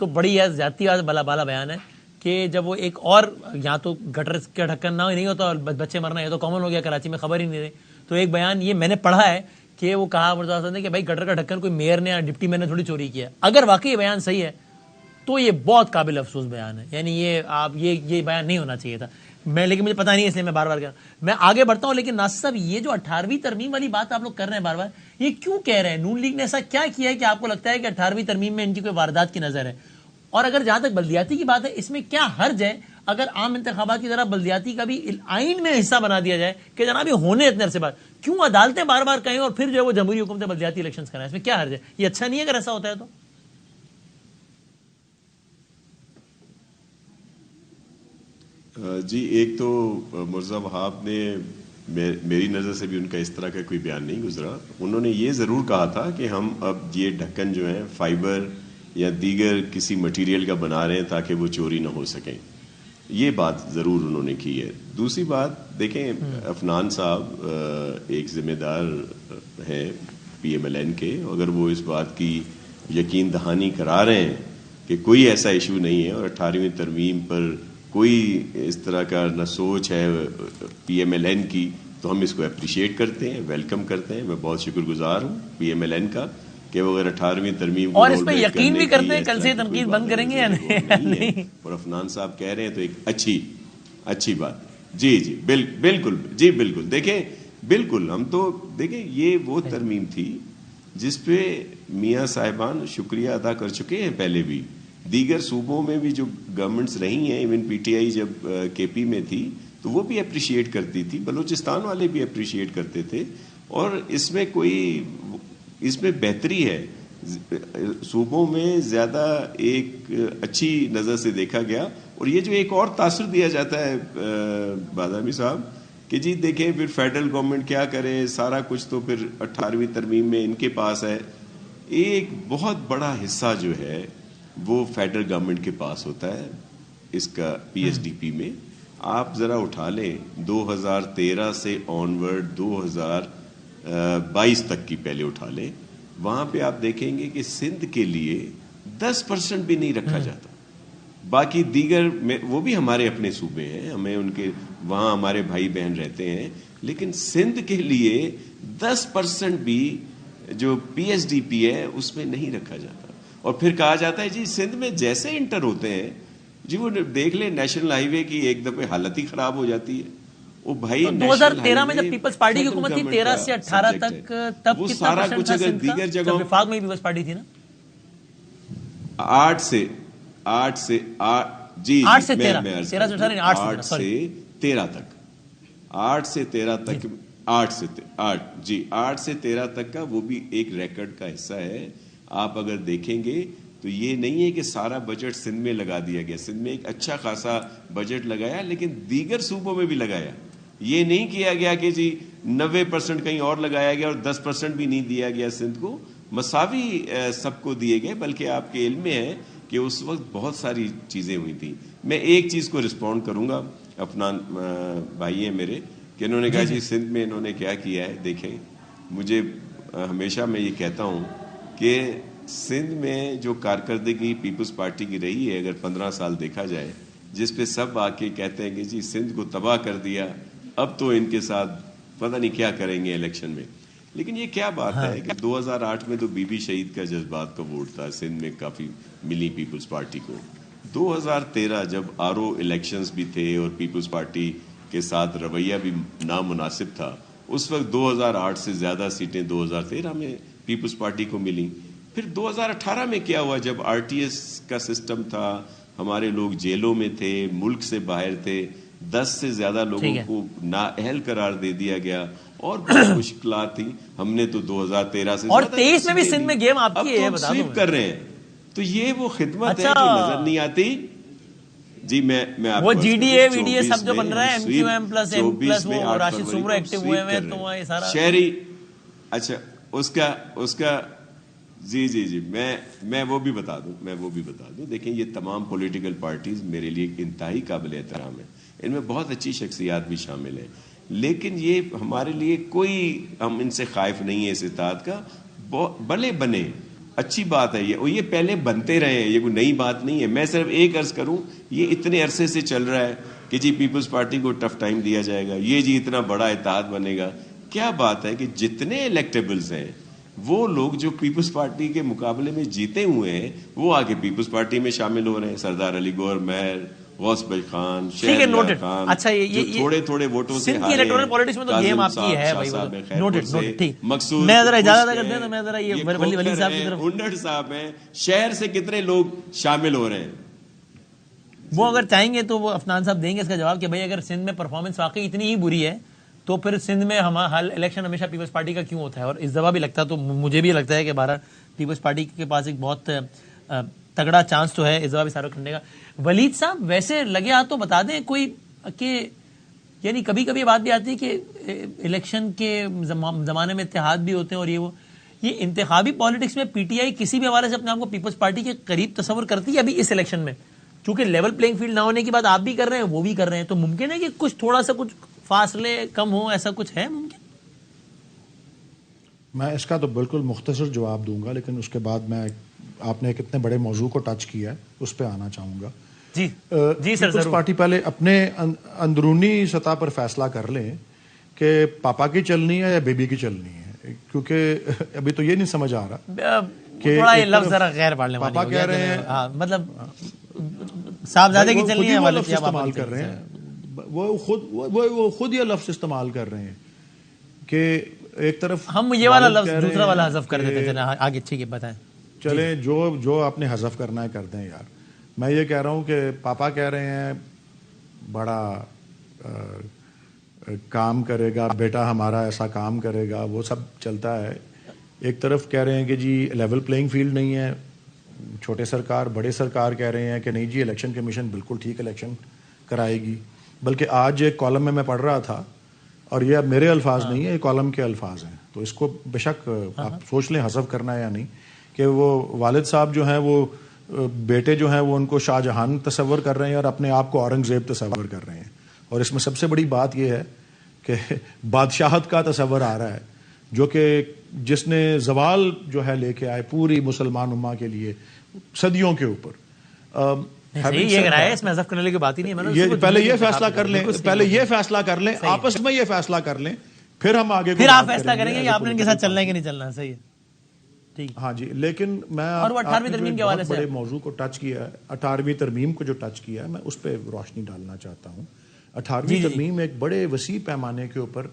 تو بڑی ہے زیادتی والا بلا بالا بیان ہے کہ جب وہ ایک اور یہاں تو گٹر کا ڈھکن نہ نہیں ہوتا اور بچے مرنا یہ تو کامن ہو گیا، کراچی میں خبر ہی نہیں رہی، تو ایک بیان یہ میں نے پڑھا ہے کہ وہ کہا مرزا حسن نے کہ بھائی گٹر کا ڈھکن کوئی میئر نے یا ڈپٹی میئر نے تھوڑی چوری کیا۔ اگر واقعی یہ بیان صحیح ہے تو یہ بہت قابل افسوس بیان ہے، یعنی یہ آپ یہ بیان نہیں ہونا چاہیے تھا، میں لیکن مجھے پتہ نہیں اس لیے میں بار بار کہہ رہا ہوں۔ میں آگے بڑھتا ہوں، لیکن ناصر صاحب یہ جو 18ویں ترمیم والی بات آپ لوگ کر رہے ہیں بار بار، یہ کیوں کہہ رہے ہیں؟ نون لیگ نے ایسا کیا کیا ہے کہ آپ کو لگتا ہے کہ 18ویں ترمیم میں ان کی کوئی واردات کی نظر ہے؟ اور اگر جہاں تک بلدیاتی کی بات ہے، اس میں کیا حرج ہے اگر عام انتخابات کی طرح بلدیاتی کا بھی آئین میں حصہ بنا دیا جائے کہ جناب یہ ہونے اتنے عرصے بعد، کیوں عدالتیں بار بار کہیں اور پھر جو ہے وہ جمہوری حکومتیں بلدیاتی الیکشنز کرائیں؟ اس میں کیا حرج ہے؟ یہ اچھا نہیں ہے اگر ایسا ہوتا ہے تو؟ جی ایک تو مرزا وہاب نے میری نظر سے بھی ان کا اس طرح کا کوئی بیان نہیں گزرا، انہوں نے یہ ضرور کہا تھا کہ ہم اب یہ ڈھکن جو ہے فائبر یا دیگر کسی مٹیریل کا بنا رہے ہیں تاکہ وہ چوری نہ ہو سکیں، یہ بات ضرور انہوں نے کی ہے۔ دوسری بات دیکھیں، عفنان صاحب ایک ذمہ دار ہیں PMLN کے، اگر وہ اس بات کی یقین دہانی کرا رہے ہیں کہ کوئی ایسا ایشو نہیں ہے اور 18ویں ترمیم پر کوئی اس طرح کا نہ سوچ ہے PMLN کی، تو ہم اس کو اپریشیٹ کرتے ہیں، ویلکم کرتے ہیں۔ میں بہت شکر گزار ہوں PMLN کا کہ وہ اگر 18ویں ترمیم اور اس پہ یقین بھی کرتے ہیں، کل سے تنقید بند کریں گے یا نہیں؟ اور عفنان صاحب کہہ رہے ہیں تو ایک اچھی بات۔ جی بالکل، جی بالکل، دیکھیں بالکل، ہم تو دیکھیں یہ وہ ترمیم تھی جس پہ میاں صاحبان شکریہ ادا کر چکے ہیں پہلے بھی، دیگر صوبوں میں بھی جو گورنمنٹس رہی ہیں، ایون PTI جب KP میں تھی تو وہ بھی اپریشیٹ کرتی تھی، بلوچستان والے بھی اپریشیٹ کرتے تھے، اور اس میں بہتری ہے، صوبوں میں زیادہ ایک اچھی نظر سے دیکھا گیا۔ اور یہ جو ایک اور تاثر دیا جاتا ہے بادامی صاحب کہ جی دیکھیں پھر فیڈرل گورنمنٹ کیا کرے، سارا کچھ تو پھر 18ویں ترمیم میں ان کے پاس ہے، ایک بہت بڑا حصہ جو ہے وہ فیڈرل گورنمنٹ کے پاس ہوتا ہے اس کا PSDP میں۔ آپ ذرا اٹھا لیں 2013 سے آنورڈ 2022 تک کی پہلے اٹھا لیں، وہاں پہ آپ دیکھیں گے کہ سندھ کے لیے 10% بھی نہیں رکھا جاتا، باقی دیگر میں وہ بھی ہمارے اپنے صوبے ہیں، ہمیں ان کے وہاں ہمارے بھائی بہن رہتے ہیں، لیکن سندھ کے لیے 10% بھی جو PSDP ہے اس میں نہیں رکھا جاتا۔ اور پھر کہا جاتا ہے جی سندھ میں جیسے انٹر ہوتے ہیں، جی وہ دیکھ لیں نیشنل ہائی وے کی ایک دفعہ حالت ہی خراب ہو جاتی ہے۔ وہ بھائی 2013 میں جب پیپلز پارٹی کی حکومت تھی 13 سے 18 تک، تب وہ کتنا سارا پرسنٹ کچھ تھا اگر سندھ کا؟ دیگر جب جگہوں وفاق میں پیپلز پارٹی تھی نا، 8 سے جی 8 سے میں 13 عرض 13 سے 18 8 سے 13 تک 8 سے 13 تک 8 سے 13 تک کا وہ بھی ایک ریکارڈ کا حصہ ہے۔ آپ اگر دیکھیں گے تو یہ نہیں ہے کہ سارا بجٹ سندھ میں لگا دیا گیا، سندھ میں ایک اچھا خاصا بجٹ لگایا، لیکن دیگر صوبوں میں بھی لگایا۔ یہ نہیں کیا گیا کہ جی 90% کہیں اور لگایا گیا اور 10% بھی نہیں دیا گیا سندھ کو، مساوی سب کو دیے گئے۔ بلکہ آپ کے علم میں ہے کہ اس وقت بہت ساری چیزیں ہوئی تھیں۔ میں ایک چیز کو رسپونڈ کروں گا، اپنا بھائی ہیں میرے کہ انہوں نے کہا جی سندھ میں انہوں نے کیا کیا ہے۔ دیکھیں مجھے ہمیشہ میں یہ کہتا ہوں کہ سندھ میں جو کارکردگی پیپلز پارٹی کی رہی ہے، اگر 15 سال دیکھا جائے، جس پہ سب آ کے کہتے ہیں کہ جی سندھ کو تباہ کر دیا، اب تو ان کے ساتھ پتہ نہیں کیا کریں گے الیکشن میں، لیکن یہ کیا بات ہے کہ 2008 میں تو بی بی شہید کا جذبات کا ووٹ تھا، سندھ میں کافی ملی پیپلز پارٹی کو۔ 2013 جب RO الیکشنز بھی تھے اور پیپلز پارٹی کے ساتھ رویہ بھی نامناسب تھا، اس وقت 2008 سے زیادہ سیٹیں 2013 میں پیپلز پارٹی کو ملیں۔ پھر 2018 میں کیا ہوا جب RTS کا سسٹم تھا، ہمارے لوگ جیلوں میں تھے، ملک سے باہر تھے، 10 سے زیادہ لوگوں کو نااہل قرار دے دیا گیا اور بہت مشکلات تھیں۔ ہم نے تو 2013 سے اور 23 میں بھی سندھ میں گیم آپ کی ہے، بتا دوں کر رہے ہیں، تو یہ وہ خدمت ہے جو نظر نہیں آتی۔ جی میں وہ GDA VDA سب جو بن رہا ہے MQM پلس M پلس وہ راشد سمرہ ایکٹیو ہوئے ہیں تو یہ سارا شہری، اچھا اس کا جی میں وہ بھی بتا دوں دیکھیں یہ تمام پولیٹیکل پارٹیز میرے لیے انتہائی قابل احترام ہیں, ان میں بہت اچھی شخصیات بھی شامل ہیں, لیکن یہ ہمارے لیے کوئی, ہم ان سے خائف نہیں ہے اس اتحاد کا, بھلے بنے, اچھی بات ہے یہ پہلے بنتے رہے ہیں, یہ کوئی نئی بات نہیں ہے. میں صرف ایک عرض کروں, یہ اتنے عرصے سے چل رہا ہے کہ جی پیپلز پارٹی کو ٹف ٹائم دیا جائے گا, یہ جی اتنا بڑا اتحاد بنے گا. کیا بات ہے کہ جتنے الیکٹیبلز ہیں وہ لوگ جو پیپلز پارٹی کے مقابلے میں جیتے ہوئے ہیں وہ آگے پیپلز پارٹی میں شامل ہو رہے ہیں. سردار علی گور مہر, غوث بھائی خان, شہریار خان, اچھا یہ تھوڑے ووٹوں سے سندھ کی الیکٹورل پالیٹکس میں تو گیم آپ کی ہے بھائی, نوٹڈ ٹھیک. میں ذرا اجازت اگر دیں تو میں ذرا یہ ولی صاحب کی طرف, ہنڈر صاحب ہیں, شہر سے کتنے لوگ شامل ہو رہے ہیں, وہ اگر چاہیں گے تو وہ افنان صاحب دیں گے اس کا جواب کہ بھائی اگر سندھ میں پرفارمنس واقعی اتنی ہی بری ہے تو پھر سندھ میں الیکشن ہمیشہ پیپلز پارٹی کا کیوں ہوتا ہے. اور اس دفعہ بھی لگتا ہے, تو مجھے بھی لگتا ہے کہ بہرحال پیپلز پارٹی کے پاس ایک بہت تگڑا چانس تو ہے اس دفعہ بھی سارا کرنے کا. ولید صاحب ویسے لگے ہاتھ تو بتا دیں کوئی کہ یعنی کبھی کبھی بات بھی آتی ہے کہ الیکشن کے زمانے میں اتحاد بھی ہوتے ہیں اور یہ انتخابی پالیٹکس میں پی ٹی آئی کسی بھی حوالے سے اپنے آپ کو پیپلز پارٹی کے قریب تصور کرتی ہے ابھی اس الیکشن میں, چونکہ لیول پلینگ فیلڈ نہ ہونے کی بات آپ بھی کر رہے ہیں وہ بھی کر رہے ہیں, تو ممکن ہے کہ کچھ تھوڑا سا کچھ فاصلے کم ہو, ایسا کچھ ہے ممکن؟ میں اس کا تو بالکل مختصر جواب دوں گا, لیکن اس کے بعد میں آپ نے ایک اتنے بڑے موضوع کو ٹچ کیا ہے اس پہ آنا چاہوں گا. جی سر, پیپلز پارٹی پہلے اپنے اندرونی سطح پر فیصلہ کر لیں کہ پاپا کی چلنی ہے یا بیبی کی چلنی ہے, کیونکہ ابھی تو یہ نہیں سمجھ آ رہا کہ تھوڑا یہ لفظ ذرا غیر پڑھنے والی پاپا کہہ رہے ہیں, مطلب صاحبزادے کی چلنی ہے, لفظ استعمال کر رہے ہیں, وہ خود یہ لفظ استعمال کر رہے ہیں کہ ایک طرف ہم یہ والا لفظ دوسرا والا حذف کر دیتے تھے آگے. ٹھیک ہے بتائیں, چلیں جو آپ نے حذف کرنا ہے کر دیں یار. میں یہ کہہ رہا ہوں کہ پاپا کہہ رہے ہیں بڑا کام کرے گا بیٹا ہمارا, ایسا کام کرے گا, وہ سب چلتا ہے. ایک طرف کہہ رہے ہیں کہ جی لیول پلینگ فیلڈ نہیں ہے, چھوٹے سرکار بڑے سرکار کہہ رہے ہیں کہ نہیں جی الیکشن کمیشن بالکل ٹھیک الیکشن کرائے گی. بلکہ آج ایک کالم میں پڑھ رہا تھا, اور یہ اب میرے الفاظ نہیں ہیں, یہ کالم کے الفاظ ہیں, تو اس کو بے شک آپ سوچ لیں حذف کرنا ہے یا نہیں, کہ وہ والد صاحب جو ہیں وہ بیٹے جو ہیں وہ ان کو شاہ جہان تصور کر رہے ہیں اور اپنے آپ کو اورنگزیب تصور کر رہے ہیں. اور اس میں سب سے بڑی بات یہ ہے کہ بادشاہت کا تصور آ رہا ہے جو کہ جس نے زوال جو ہے لے کے آئے پوری مسلمان امہ کے لیے صدیوں کے اوپر. اس میں حذف کرنے کی بات ہی نہیں, پہلے یہ فیصلہ کر لیں, آپس میں یہ فیصلہ کر لیں, پھر ہم آگے پھر آپ فیصلہ کریں گے کہ آپ نے ان کے ساتھ چلنا ہے کہ نہیں چلنا. صحیح ہے, ٹھیک. ہاں جی, لیکن میں 18ویں ترمیم کے حوالے سے بڑے موضوع کو ٹچ کیا ہے, 18ویں ترمیم کو جو ٹچ کیا ہے, میں اس پہ روشنی ڈالنا چاہتا ہوں. 18ویں ترمیم ایک بڑے وسیع پیمانے کے اوپر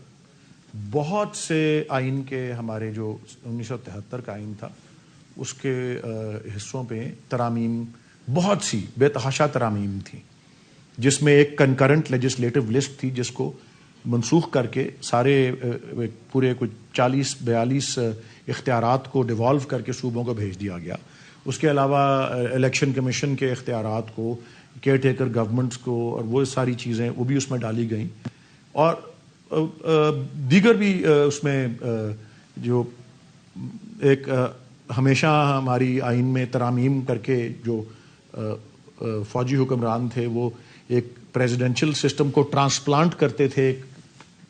بہت سے آئین کے, ہمارے جو 1973 کا آئین تھا اس کے حصوں پہ ترامیم, بہت سی بے تحاشا ترامیم تھی, جس میں ایک کنکرنٹ لیجسلیٹو لسٹ تھی جس کو منسوخ کر کے سارے پورے کچھ 40-42 اختیارات کو ڈیوالو کر کے صوبوں کو بھیج دیا گیا. اس کے علاوہ الیکشن کمیشن کے اختیارات کو, کیئر ٹیکر گورنمنٹس کو, اور وہ ساری چیزیں وہ بھی اس میں ڈالی گئیں, اور دیگر بھی اس میں جو ایک ہمیشہ ہماری آئین میں ترامیم کر کے جو فوجی حکمران تھے وہ ایک پریزیڈنشل سسٹم کو ٹرانسپلانٹ کرتے تھے ایک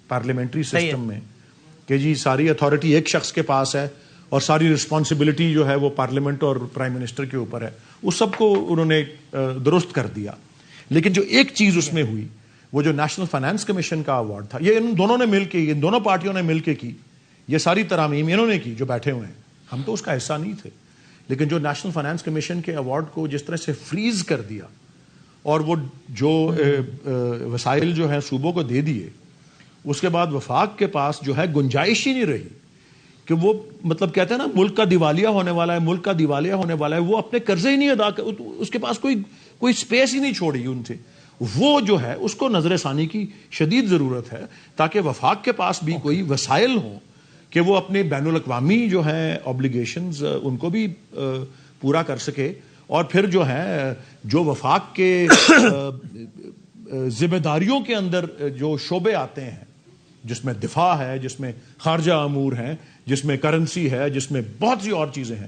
پارلیمنٹری سسٹم میں, کہ جی ساری اتھارٹی ایک شخص کے پاس ہے اور ساری رسپانسبلٹی جو ہے وہ پارلیمنٹ اور پرائم منسٹر کے اوپر ہے, اس سب کو انہوں نے درست کر دیا. لیکن جو ایک چیز اس میں ہوئی وہ جو نیشنل فائنانس کمیشن کا ایوارڈ تھا, یہ ان دونوں نے مل کے, ان دونوں پارٹیوں نے مل کے کی, یہ ساری ترامیم انہوں نے کی جو بیٹھے ہوئے ہیں, ہم تو اس کا حصہ نہیں تھے. لیکن جو نیشنل فائنانس کمیشن کے ایوارڈ کو جس طرح سے فریز کر دیا اور وہ جو وسائل جو ہیں صوبوں کو دے دیے, اس کے بعد وفاق کے پاس جو ہے گنجائش ہی نہیں رہی کہ وہ, مطلب کہتے ہیں نا ملک کا دیوالیہ ہونے والا ہے, ملک کا دیوالیہ ہونے والا ہے, وہ اپنے قرضے ہی نہیں ادا کر, اس کے پاس کوئی اسپیس ہی نہیں چھوڑی ان سے. وہ جو ہے اس کو نظر ثانی کی شدید ضرورت ہے تاکہ وفاق کے پاس بھی کوئی وسائل ہوں کہ وہ اپنے بین الاقوامی جو ہیں اوبلیگیشنز ان کو بھی پورا کر سکے, اور پھر جو ہے جو وفاق کے ذمہ داریوں کے اندر جو شعبے آتے ہیں, جس میں دفاع ہے, جس میں خارجہ امور ہیں, جس میں کرنسی ہے, جس میں بہت سی اور چیزیں ہیں,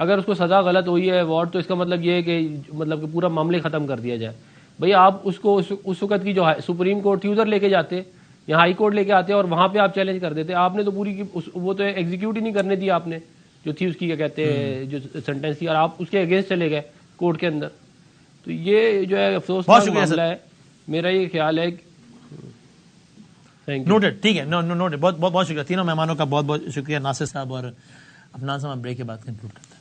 اگر اس کو سزا غلط ہوئی ہے ایوارڈ، تو اس کا مطلب یہ ہے کہ مطلب کہ پورا معاملے ختم کر دیا جائے. بھئی آپ اس کو اس وقت کی جو سپریم کورٹ تھی ادھر لے کے جاتے یا ہائی کورٹ لے کے آتے اور وہاں پہ آپ چیلنج کر دیتے. آپ نے تو پوری وہ تو ایگزیکیوٹ ہی نہیں کرنے دی آپ نے، جو تھی اس کی کیا کہتے ہیں جو سینٹنس تھی، اور آپ اس کے اگینسٹ چلے گئے کورٹ کے اندر. تو یہ جو ہے افسوسناک معاملہ ہے. میرا یہ خیال ہے. نوٹڈ. ٹھیک ہے، نوٹڈ. بہت بہت بہت شکریہ تینوں مہمانوں کا، بہت بہت شکریہ ناصر صاحب اور عدنان صاحب. بریک کے بعد کنکلوڈ کرتے ہیں.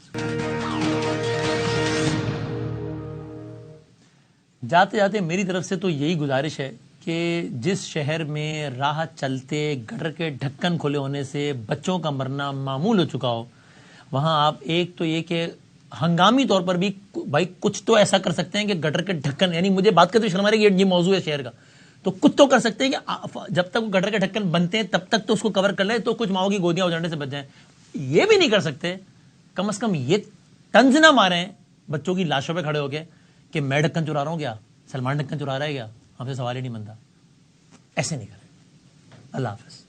جاتے جاتے میری طرف سے تو یہی گزارش ہے کہ جس شہر میں راہ چلتے گٹر کے ڈھکن کھلے ہونے سے بچوں کا مرنا معمول ہو چکا ہو، وہاں آپ ایک تو یہ کہ ہنگامی طور پر بھی بھائی کچھ تو ایسا کر سکتے ہیں کہ گٹر کے ڈھکن، یعنی مجھے بات کرتے شرم آ رہی ہے، یہ موضوع ہے شہر کا، تو کچھ تو کر سکتے ہیں کہ جب تک وہ گٹر کے ڈھکن بنتے ہیں تب تک تو اس کو کور کر لیں تو کچھ ماؤں کی گودیاں اجڑنے سے بچ جائیں. یہ بھی نہیں کر سکتے، کم از کم یہ طنز نہ ماریں بچوں کی لاشوں پہ کھڑے ہو کے کہ میں ڈھکن چرا رہا ہوں کیا، سلمان ڈھکن چرا رہا ہے کیا، ہم سے سوال ہی نہیں بنتا. ایسے نہیں کریں. اللہ حافظ.